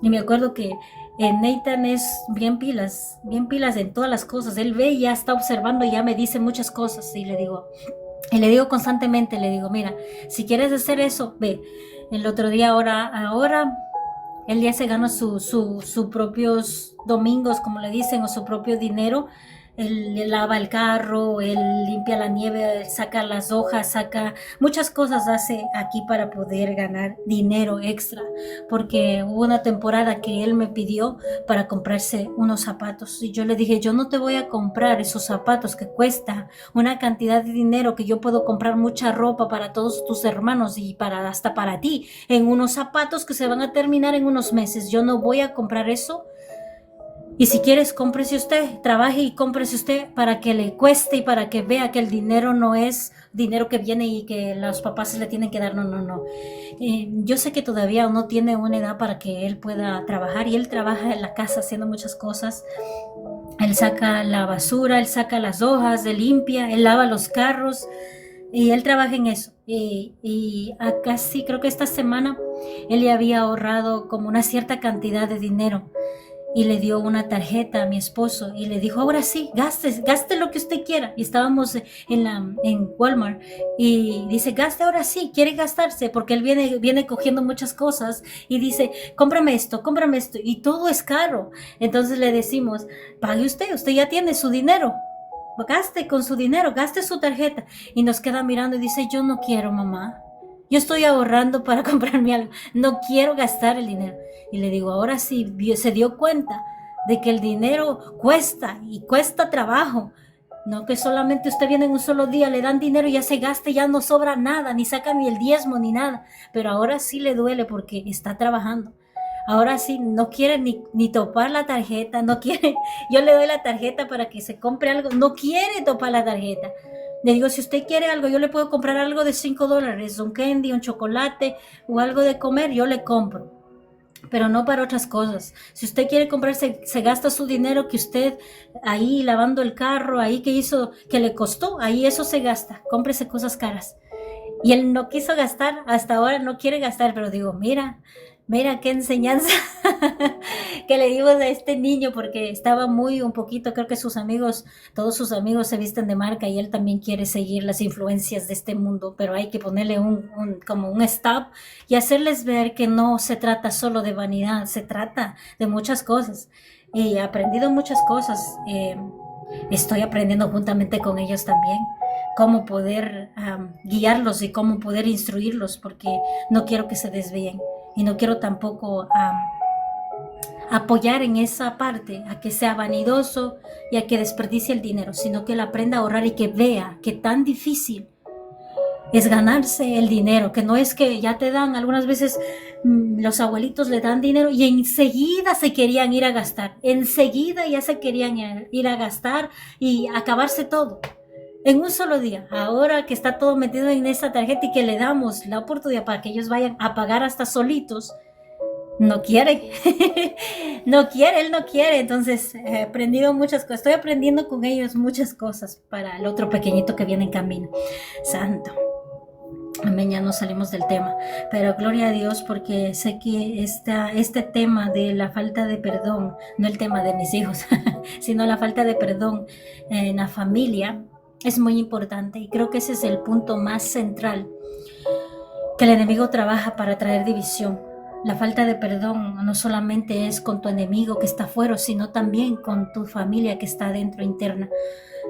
Y me acuerdo que Nathan es bien pilas en todas las cosas. Él ve y ya está observando y ya me dice muchas cosas. Y le digo constantemente, le digo, mira, si quieres hacer eso, ve. El otro día, ahora, él ya se gana sus propios domingos, como le dicen, o su propio dinero. Él lava el carro, él limpia la nieve, él saca las hojas, saca muchas cosas hace aquí para poder ganar dinero extra, porque hubo una temporada que él me pidió para comprarse unos zapatos y yo le dije, yo no te voy a comprar esos zapatos que cuesta una cantidad de dinero, que yo puedo comprar mucha ropa para todos tus hermanos y hasta para ti, en unos zapatos que se van a terminar en unos meses. Yo no voy a comprar eso. Y si quieres, cómprese usted, trabaje y cómprese usted para que le cueste y para que vea que el dinero no es dinero que viene y que los papás se le tienen que dar. No. Yo sé que todavía no tiene una edad para que él pueda trabajar, y él trabaja en la casa haciendo muchas cosas. Él saca la basura, él saca las hojas, él limpia, él lava los carros y él trabaja en eso. Y casi creo que esta semana él le había ahorrado como una cierta cantidad de dinero y le dio una tarjeta a mi esposo y le dijo, ahora sí, gaste lo que usted quiera. Y estábamos en Walmart y dice, gaste ahora sí, quiere gastarse, porque él viene cogiendo muchas cosas y dice, cómprame esto, y todo es caro. Entonces le decimos, pague usted ya tiene su dinero, gaste con su dinero, gaste su tarjeta. Y nos queda mirando y dice, yo no quiero, mamá. Yo estoy ahorrando para comprarme algo. No quiero gastar el dinero. Y le digo, ahora sí, se dio cuenta de que el dinero cuesta y cuesta trabajo. No que solamente usted viene en un solo día, le dan dinero y ya se gasta, ya no sobra nada, ni saca ni el diezmo ni nada. Pero ahora sí le duele porque está trabajando. Ahora sí, no quiere ni topar la tarjeta, no quiere. Yo le doy la tarjeta para que se compre algo. No quiere topar la tarjeta. Le digo, si usted quiere algo, yo le puedo comprar algo de $5, un candy, un chocolate o algo de comer, yo le compro, pero no para otras cosas. Si usted quiere comprarse, se gasta su dinero que usted ahí lavando el carro, ahí que le costó, ahí eso se gasta, cómprese cosas caras. Y él no quiso gastar, hasta ahora no quiere gastar, pero digo, mira qué enseñanza que le dimos a este niño, porque estaba un poquito, creo que todos sus amigos se visten de marca y él también quiere seguir las influencias de este mundo, pero hay que ponerle como un stop y hacerles ver que no se trata solo de vanidad, se trata de muchas cosas. Y he aprendido muchas cosas, estoy aprendiendo juntamente con ellos también cómo poder guiarlos y cómo poder instruirlos, porque no quiero que se desvíen y no quiero tampoco apoyar en esa parte a que sea vanidoso y a que desperdicie el dinero, sino que él aprenda a ahorrar y que vea que tan difícil es ganarse el dinero, que no es que ya te dan, algunas veces los abuelitos le dan dinero y enseguida se querían ir a gastar, enseguida ya se querían ir a gastar y acabarse todo en un solo día. Ahora que está todo metido en esta tarjeta y que le damos la oportunidad para que ellos vayan a pagar hasta solitos, no quiere. Él no quiere. Entonces he aprendido muchas cosas, estoy aprendiendo con ellos muchas cosas para el otro pequeñito que viene en camino. Santo. Amén, ya no salimos del tema, pero gloria a Dios, porque sé que este tema de la falta de perdón, no el tema de mis hijos, sino la falta de perdón en la familia, es muy importante, y creo que ese es el punto más central, que el enemigo trabaja para traer división. La falta de perdón no solamente es con tu enemigo que está afuera, sino también con tu familia que está dentro, interna.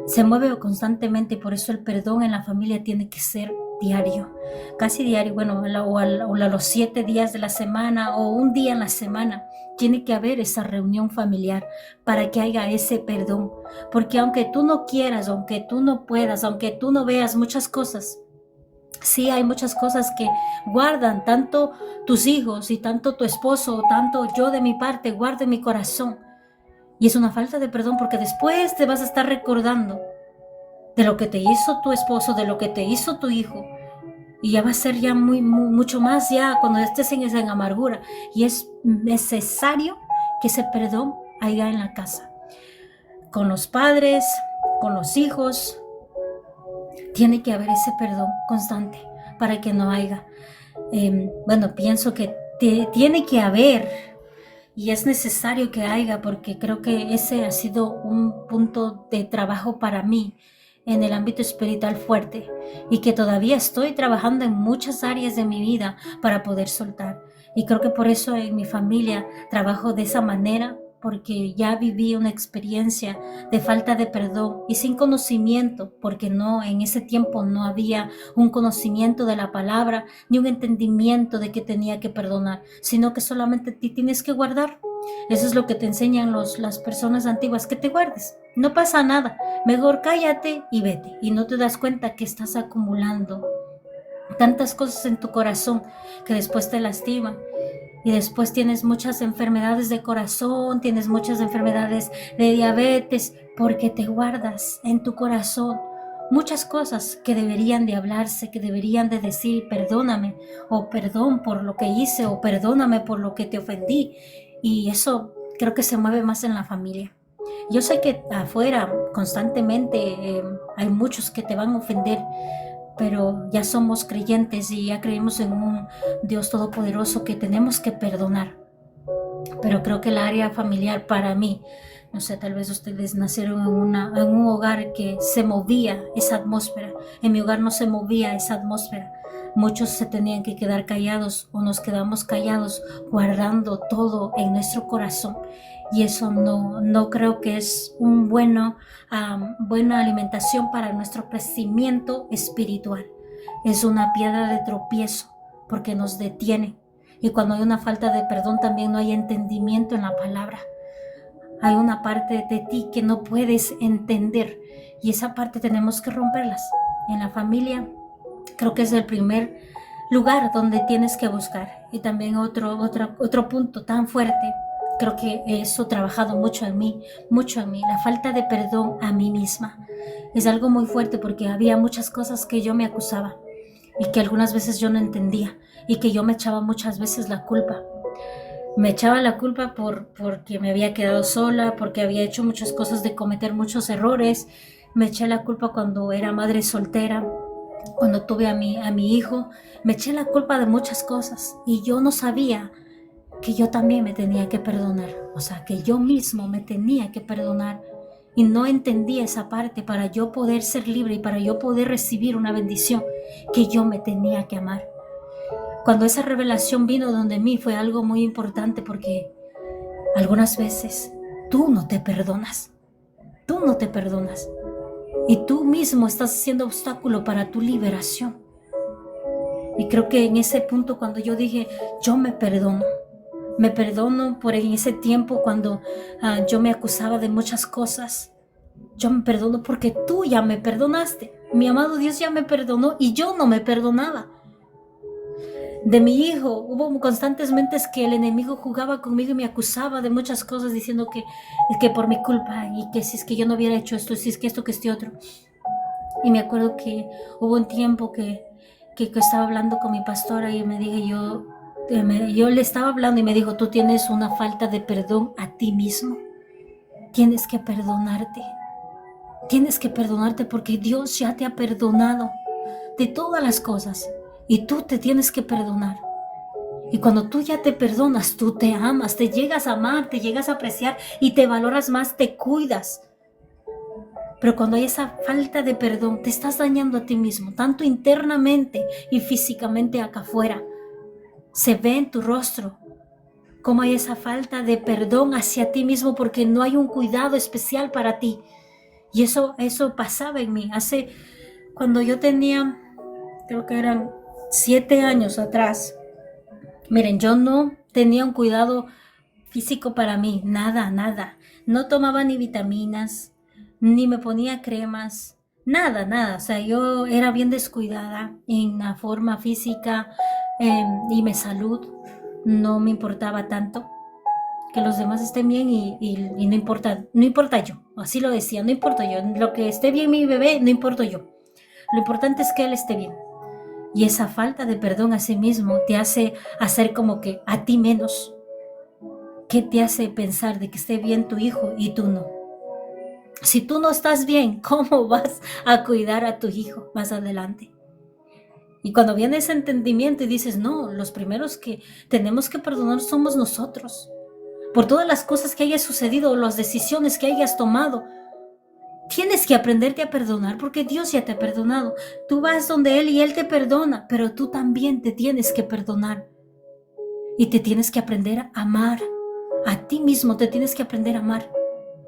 Se mueve constantemente, y por eso el perdón en la familia tiene que ser diario, casi diario, bueno, o a los 7 días de la semana o un día en la semana. Tiene que haber esa reunión familiar para que haya ese perdón, porque aunque tú no quieras, aunque tú no puedas, aunque tú no veas muchas cosas, sí hay muchas cosas que guardan tanto tus hijos y tanto tu esposo, tanto yo de mi parte guardo en mi corazón, y es una falta de perdón, porque después te vas a estar recordando de lo que te hizo tu esposo, de lo que te hizo tu hijo, y ya va a ser ya mucho más ya cuando estés en esa amargura, y es necesario que ese perdón haya en la casa, con los padres, con los hijos. Tiene que haber ese perdón constante para que no haya, pienso que tiene que haber, y es necesario que haya, porque creo que ese ha sido un punto de trabajo para mí en el ámbito espiritual fuerte, y que todavía estoy trabajando en muchas áreas de mi vida para poder soltar. Y creo que por eso en mi familia trabajo de esa manera, porque ya viví una experiencia de falta de perdón y sin conocimiento, porque no, en ese tiempo no había un conocimiento de la palabra ni un entendimiento de que tenía que perdonar, sino que solamente te tienes que guardar. Eso es lo que te enseñan las personas antiguas, que te guardes, no pasa nada, mejor cállate y vete, y no te das cuenta que estás acumulando tantas cosas en tu corazón que después te lastiman. Y después tienes muchas enfermedades de corazón, tienes muchas enfermedades de diabetes, porque te guardas en tu corazón muchas cosas que deberían de hablarse, que deberían de decir perdóname, o perdón por lo que hice, o perdóname por lo que te ofendí. Y eso creo que se mueve más en la familia. Yo sé que afuera constantemente hay muchos que te van a ofender, pero ya somos creyentes y ya creemos en un Dios todopoderoso que tenemos que perdonar. Pero creo que el área familiar para mí, no sé, tal vez ustedes nacieron en un hogar que se movía esa atmósfera. En mi hogar no se movía esa atmósfera. Muchos se tenían que quedar callados, o nos quedamos callados guardando todo en nuestro corazón. Y eso no creo que es buena alimentación para nuestro crecimiento espiritual. Es una piedra de tropiezo, porque nos detiene. Y cuando hay una falta de perdón, también no hay entendimiento en la palabra. Hay una parte de ti que no puedes entender, y esa parte tenemos que romperlas. En la familia creo que es el primer lugar donde tienes que buscar. Y también otro punto tan fuerte, creo que eso ha trabajado mucho en mí, la falta de perdón a mí misma. Es algo muy fuerte, porque había muchas cosas que yo me acusaba y que algunas veces yo no entendía, y que yo me echaba muchas veces la culpa. Me echaba la culpa porque me había quedado sola, porque había hecho muchas cosas, de cometer muchos errores. Me eché la culpa cuando era madre soltera, cuando tuve a mi hijo. Me eché la culpa de muchas cosas, y yo no sabía que yo también me tenía que perdonar. O sea, que yo mismo me tenía que perdonar. Y no entendía esa parte para yo poder ser libre y para yo poder recibir una bendición, que yo me tenía que amar. Cuando esa revelación vino donde mí, fue algo muy importante, porque algunas veces tú no te perdonas. Tú no te perdonas. Y tú mismo estás haciendo obstáculo para tu liberación. Y creo que en ese punto, cuando yo dije, yo me perdono por en ese tiempo cuando yo me acusaba de muchas cosas. Yo me perdono porque tú ya me perdonaste. Mi amado Dios ya me perdonó y yo no me perdonaba. De mi hijo, hubo constantes veces que el enemigo jugaba conmigo y me acusaba de muchas cosas, diciendo que por mi culpa, y que si es que yo no hubiera hecho esto, si es que esto, que este otro. Y me acuerdo que hubo un tiempo que estaba hablando con mi pastora, y me dije, yo le estaba hablando, y me dijo, tú tienes una falta de perdón a ti mismo. Tienes que perdonarte. Tienes que perdonarte, porque Dios ya te ha perdonado de todas las cosas, y tú te tienes que perdonar. Y cuando tú ya te perdonas, tú te amas, te llegas a amar, te llegas a apreciar y te valoras más, te cuidas. Pero cuando hay esa falta de perdón, te estás dañando a ti mismo, tanto internamente y físicamente acá afuera. Se ve en tu rostro cómo hay esa falta de perdón hacia ti mismo, porque no hay un cuidado especial para ti. Y eso pasaba en mí. Cuando yo tenía, creo que eran 7 años atrás. Miren, yo no tenía un cuidado físico para mí, nada. No tomaba ni vitaminas, ni me ponía cremas, nada. O sea, yo era bien descuidada en la forma física, y mi salud. No me importaba tanto que los demás estén bien, y no importa yo. Así lo decía, no importa yo. Lo que esté bien mi bebé, no importa yo. Lo importante es que él esté bien. Y esa falta de perdón a sí mismo te hace hacer como que a ti menos. ¿Qué te hace pensar de que esté bien tu hijo y tú no? Si tú no estás bien, ¿cómo vas a cuidar a tu hijo más adelante? Y cuando viene ese entendimiento y dices, no, los primeros que tenemos que perdonar somos nosotros. por todas las cosas que hayas sucedido o las decisiones que hayas tomado. Tienes que aprenderte a perdonar porque Dios ya te ha perdonado. Tú vas donde Él y Él te perdona, pero tú también te tienes que perdonar. Y te tienes que aprender a amar. A ti mismo te tienes que aprender a amar.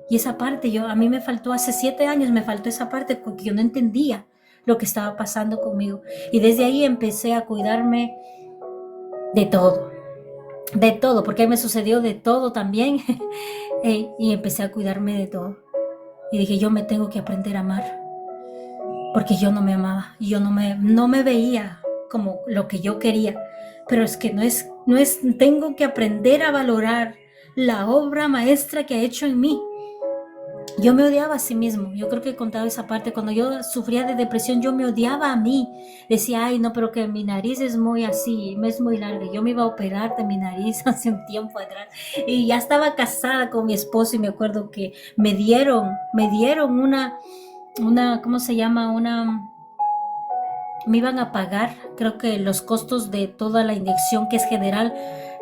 Y esa parte, a mí me faltó hace 7 años, me faltó esa parte porque yo no entendía lo que estaba pasando conmigo. Y desde ahí empecé a cuidarme de todo, porque me sucedió de todo también. Y empecé a cuidarme de todo. Y dije, yo me tengo que aprender a amar, porque yo no me amaba, yo no me veía como lo que yo quería. Pero es que tengo que aprender a valorar la obra maestra que ha hecho en mí. Yo me odiaba a sí mismo. Yo creo que he contado esa parte. Cuando yo sufría de depresión, yo me odiaba a mí. Decía, ay, no, pero que mi nariz es muy así, es muy larga. Yo me iba a operar de mi nariz hace un tiempo atrás. Y ya estaba casada con mi esposo y me acuerdo que me dieron una, ¿cómo se llama? Me iban a pagar, creo que los costos de toda la inyección, que es general,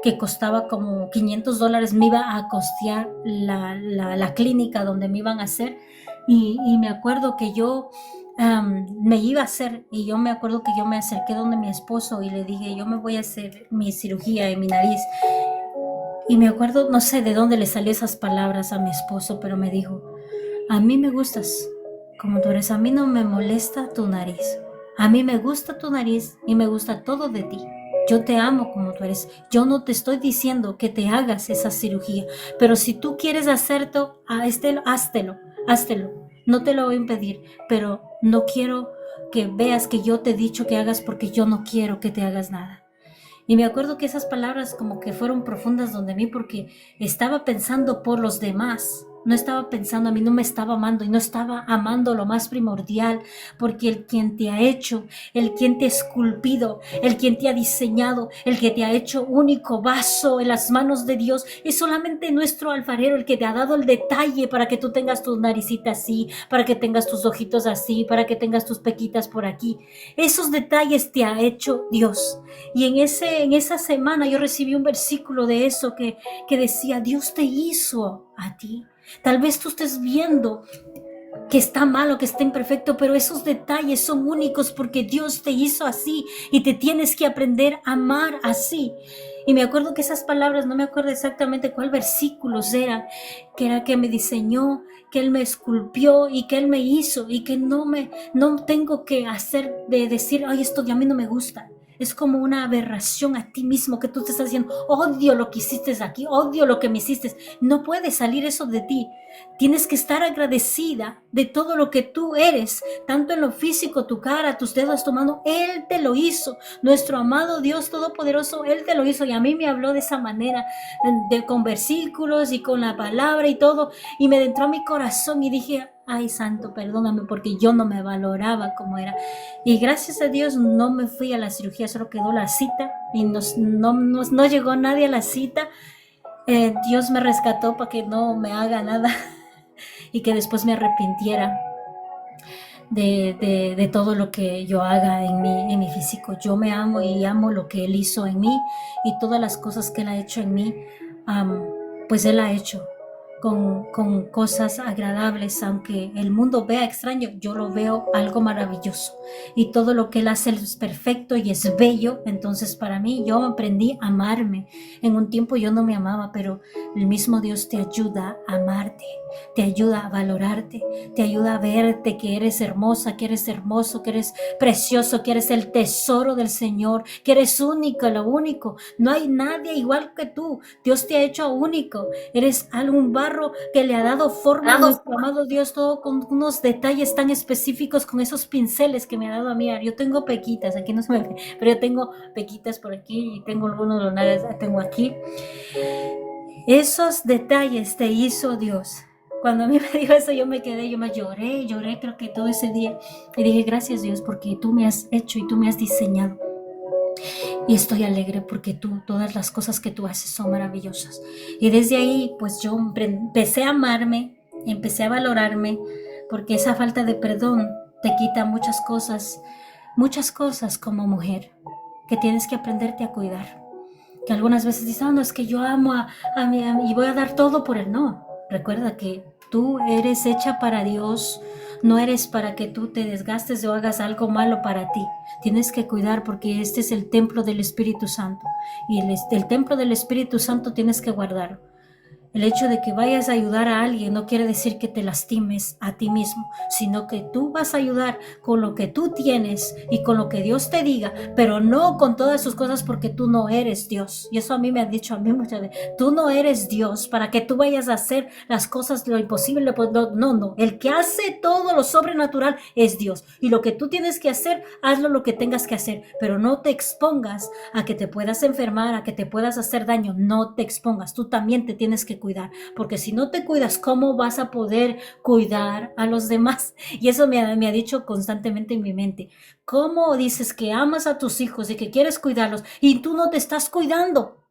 que costaba como $500, me iba a costear la clínica donde me iban a hacer. Y me acuerdo que yo me iba a hacer, y yo me acuerdo que yo me acerqué donde mi esposo y le dije, yo me voy a hacer mi cirugía en mi nariz. Y me acuerdo, no sé de dónde le salió esas palabras a mi esposo, pero me dijo, a mí me gustas como tú eres, a mí no me molesta tu nariz. A mí me gusta tu nariz y me gusta todo de ti. Yo te amo como tú eres. Yo no te estoy diciendo que te hagas esa cirugía, pero si tú quieres hacerlo, háztelo. No te lo voy a impedir, pero no quiero que veas que yo te he dicho que hagas porque yo no quiero que te hagas nada. Y me acuerdo que esas palabras como que fueron profundas donde mí, porque estaba pensando por los demás. No estaba pensando a mí, no me estaba amando y no estaba amando lo más primordial, porque el quien te ha hecho, el quien te ha esculpido, el quien te ha diseñado, el que te ha hecho único vaso en las manos de Dios, es solamente nuestro alfarero, el que te ha dado el detalle para que tú tengas tus naricitas así, para que tengas tus ojitos así, para que tengas tus pequitas por aquí. Esos detalles te ha hecho Dios. Y en esa semana yo recibí un versículo de eso que decía, Dios te hizo a ti. Tal vez tú estés viendo que está malo, que está imperfecto, pero esos detalles son únicos porque Dios te hizo así y te tienes que aprender a amar así. Y me acuerdo que esas palabras, no me acuerdo exactamente cuál versículos eran, que era que me diseñó, que Él me esculpió y que Él me hizo y que no tengo que hacer de decir, ay, esto a mí no me gusta. Es como una aberración a ti mismo que tú te estás diciendo, odio lo que hiciste aquí, odio lo que me hiciste. No puede salir eso de ti. Tienes que estar agradecida de todo lo que tú eres, tanto en lo físico, tu cara, tus dedos, tu mano. Él te lo hizo. Nuestro amado Dios Todopoderoso, Él te lo hizo. Y a mí me habló de esa manera, con versículos y con la palabra y todo. Y me entró a mi corazón y dije, ay, santo, perdóname, porque yo no me valoraba como era. Y gracias a Dios no me fui a la cirugía, solo quedó la cita y no llegó nadie a la cita. Dios me rescató para que no me haga nada y que después me arrepintiera de todo lo que yo haga en mi físico. Yo me amo y amo lo que Él hizo en mí y todas las cosas que Él ha hecho en mí, pues Él ha hecho con cosas agradables. Aunque el mundo vea extraño, yo lo veo algo maravilloso, y todo lo que Él hace es perfecto y es bello. Entonces para mí, yo aprendí a amarme. En un tiempo yo no me amaba, pero el mismo Dios te ayuda a amarte, te ayuda a valorarte, te ayuda a verte que eres hermosa, que eres hermoso, que eres precioso, que eres el tesoro del Señor, que eres único, lo único. No hay nadie igual que tú. Dios te ha hecho único. Eres algún barro que le ha dado forma a nuestro amado Dios, todo con unos detalles tan específicos, con esos pinceles que me ha dado a mí. Yo tengo pequitas, aquí no se me ve, pero yo tengo pequitas por aquí y tengo algunos lunares, tengo aquí. Esos detalles te hizo Dios. Cuando a mí me dijo eso, yo me lloré creo que todo ese día. Y dije, gracias Dios, porque tú me has hecho y tú me has diseñado. Y estoy alegre porque todas las cosas que tú haces son maravillosas. Y desde ahí, pues yo empecé a amarme, empecé a valorarme, porque esa falta de perdón te quita muchas cosas como mujer, que tienes que aprenderte a cuidar. que algunas veces dices, no, es que yo amo a mi y voy a dar todo por él. No, recuerda que tú eres hecha para Dios, no eres para que tú te desgastes o hagas algo malo para ti. Tienes que cuidar porque este es el templo del Espíritu Santo y el templo del Espíritu Santo tienes que guardarlo. El hecho de que vayas a ayudar a alguien no quiere decir que te lastimes a ti mismo, sino que tú vas a ayudar con lo que tú tienes y con lo que Dios te diga, pero no con todas sus cosas porque tú no eres Dios. Y eso a mí me ha dicho a mí muchas veces, tú no eres Dios para que tú vayas a hacer las cosas lo imposible. No. El que hace todo lo sobrenatural es Dios. Y lo que tú tienes que hacer, hazlo lo que tengas que hacer, pero no te expongas a que te puedas enfermar, a que te puedas hacer daño. No te expongas, tú también te tienes que cuidar, porque si no te cuidas, ¿cómo vas a poder cuidar a los demás? Y eso me ha dicho constantemente en mi mente. ¿Cómo dices que amas a tus hijos y que quieres cuidarlos y tú no te estás cuidando?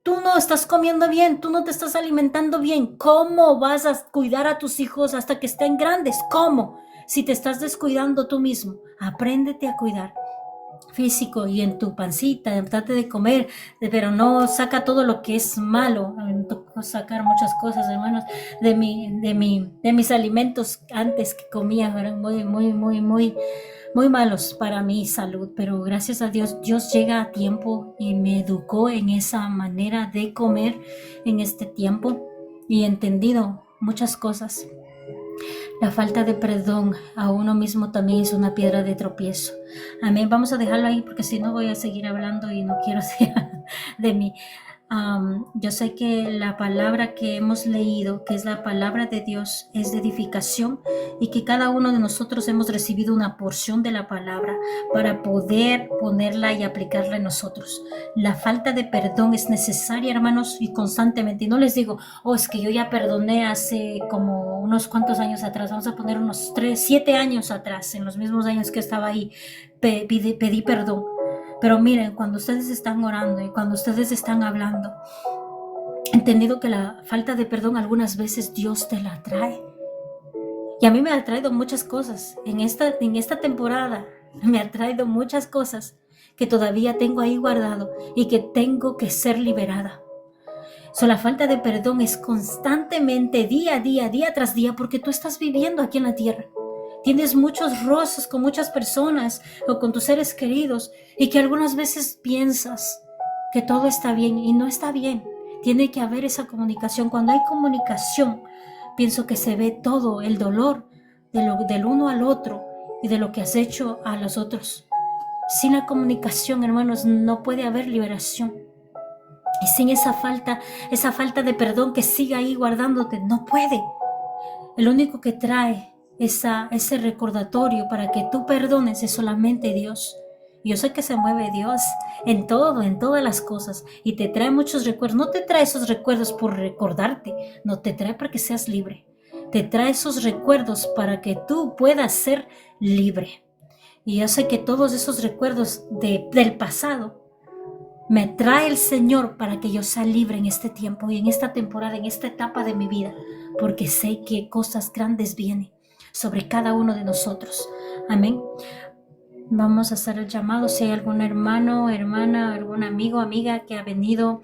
Tú no estás comiendo bien, tú no te estás alimentando bien. ¿Cómo vas a cuidar a tus hijos hasta que estén grandes? ¿Cómo? Si te estás descuidando tú mismo, apréndete a cuidar físico y en tu pancita, trate de comer, pero no saca todo lo que es malo. Me tocó sacar muchas cosas, hermanos, de mis alimentos antes que comía, eran muy malos para mi salud, pero gracias a Dios, Dios llega a tiempo y me educó en esa manera de comer en este tiempo y he entendido muchas cosas. La falta de perdón a uno mismo también es una piedra de tropiezo. Amén. Vamos a dejarlo ahí porque si no voy a seguir hablando y no quiero seguir de mí. Yo sé que la palabra que hemos leído, que es la palabra de Dios, es de edificación y que cada uno de nosotros hemos recibido una porción de la palabra para poder ponerla y aplicarla en nosotros. La falta de perdón es necesaria, hermanos, y constantemente. Y no les digo, es que yo ya perdoné hace como unos cuantos años atrás, vamos a poner unos 7 años atrás, en los mismos años que estaba ahí, pedí perdón. Pero miren, cuando ustedes están orando y cuando ustedes están hablando, he entendido que la falta de perdón algunas veces Dios te la trae. Y a mí me ha traído muchas cosas. En esta temporada me ha traído muchas cosas que todavía tengo ahí guardado y que tengo que ser liberada. La falta de perdón es constantemente, día tras día, porque tú estás viviendo aquí en la tierra. Tienes muchos roces con muchas personas o con tus seres queridos y que algunas veces piensas que todo está bien y no está bien. Tiene que haber esa comunicación. Cuando hay comunicación, pienso que se ve todo el dolor del uno al otro y de lo que has hecho a los otros. Sin la comunicación, hermanos, no puede haber liberación. Y sin esa falta de perdón que siga ahí guardándote, no puede. El único que trae ese recordatorio para que tú perdones es solamente Dios. Yo sé que se mueve Dios en todo, en todas las cosas, y te trae muchos recuerdos. No te trae esos recuerdos por recordarte, no, te trae para que seas libre. Te trae esos recuerdos para que tú puedas ser libre. Y yo sé que todos esos recuerdos del pasado me trae el Señor para que yo sea libre en este tiempo y en esta temporada, en esta etapa de mi vida, porque sé que cosas grandes vienen sobre cada uno de nosotros. Amén. Vamos a hacer el llamado. Si hay algún hermano, hermana, algún amigo, amiga que ha venido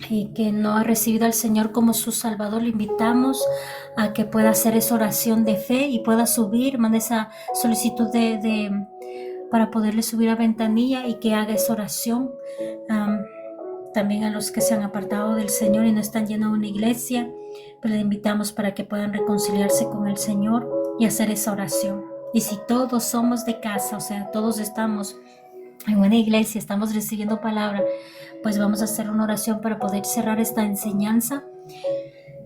y que no ha recibido al Señor como su Salvador, le invitamos a que pueda hacer esa oración de fe y pueda subir, mande esa solicitud para poderle subir a ventanilla y que haga esa oración. También a los que se han apartado del Señor y no están yendo a una iglesia, pues les invitamos para que puedan reconciliarse con el Señor y hacer esa oración. Y si todos somos de casa, o sea, todos estamos en una iglesia, estamos recibiendo palabra, pues vamos a hacer una oración para poder cerrar esta enseñanza.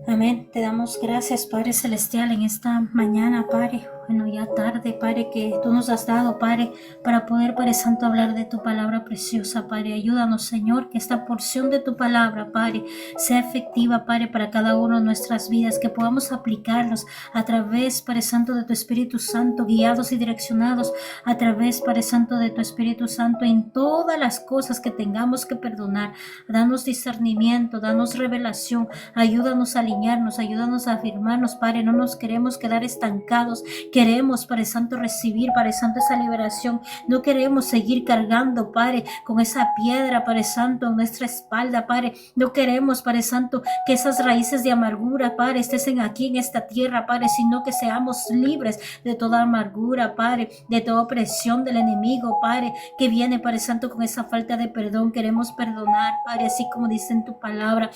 Amén. Te damos gracias, Padre Celestial, en esta mañana, Padre. Bueno, ya tarde, Padre, que tú nos has dado, Padre, para poder, Padre Santo, hablar de tu palabra preciosa, Padre. Ayúdanos, Señor, que esta porción de tu palabra, Padre, sea efectiva, Padre, para cada uno de nuestras vidas, que podamos aplicarlos a través, Padre Santo, de tu Espíritu Santo, guiados y direccionados a través, Padre Santo, de tu Espíritu Santo, en todas las cosas que tengamos que perdonar. Danos discernimiento, danos revelación, ayúdanos a alinearnos, ayúdanos a afirmarnos, Padre. No nos queremos quedar estancados. Queremos, Padre Santo, recibir, Padre Santo, esa liberación. No queremos seguir cargando, Padre, con esa piedra, Padre Santo, en nuestra espalda, Padre. No queremos, Padre Santo, que esas raíces de amargura, Padre, estén aquí en esta tierra, Padre, sino que seamos libres de toda amargura, Padre, de toda opresión del enemigo, Padre, que viene, Padre Santo, con esa falta de perdón. Queremos perdonar, Padre, así como dice en tu palabra,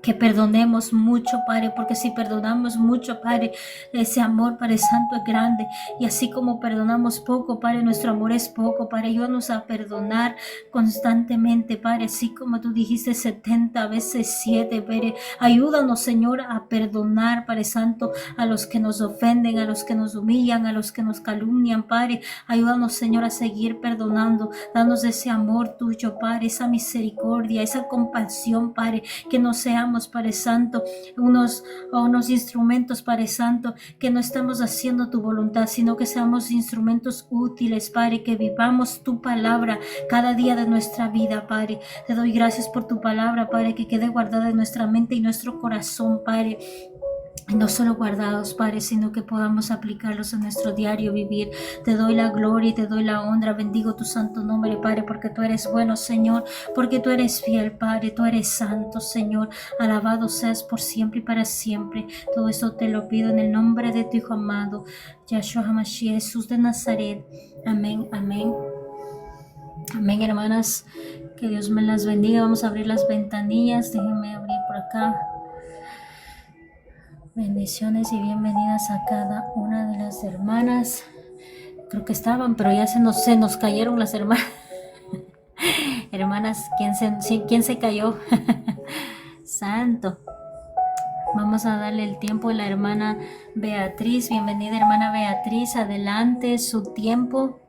que perdonemos mucho, Padre, porque si perdonamos mucho, Padre, ese amor, Padre Santo, es grande. Y así como perdonamos poco, Padre, nuestro amor es poco, Padre. Ayúdanos a perdonar constantemente, Padre, así como tú dijiste 70 veces 7, Padre. Ayúdanos, Señor, a perdonar, Padre Santo, a los que nos ofenden, a los que nos humillan, a los que nos calumnian, Padre. Ayúdanos, Señor, a seguir perdonando. Danos ese amor tuyo, Padre, esa misericordia, esa compasión, Padre, que no seamos, Padre Santo, unos instrumentos, Padre Santo, que no estamos haciendo tu voluntad, sino que seamos instrumentos útiles, Padre, que vivamos tu palabra cada día de nuestra vida, Padre. Te doy gracias por tu palabra, Padre, que quede guardada en nuestra mente y nuestro corazón, Padre. No solo guardados, Padre, sino que podamos aplicarlos en nuestro diario vivir. Te doy la gloria y te doy la honra. Bendigo tu santo nombre, Padre, porque tú eres bueno, Señor, porque tú eres fiel, Padre, tú eres santo, Señor. Alabado seas por siempre y para siempre. Todo esto te lo pido en el nombre de tu Hijo amado, Yahshua HaMashiach, Jesús de Nazaret. Amén, amén. Amén, hermanas. Que Dios me las bendiga. Vamos a abrir las ventanillas. Déjenme abrir por acá. Bendiciones y bienvenidas a cada una de las hermanas. Creo que estaban, pero ya se nos cayeron las hermanas. Hermanas, ¿quién se cayó? Santo. Vamos a darle el tiempo a la hermana Beatriz. Bienvenida, hermana Beatriz. Adelante, su tiempo.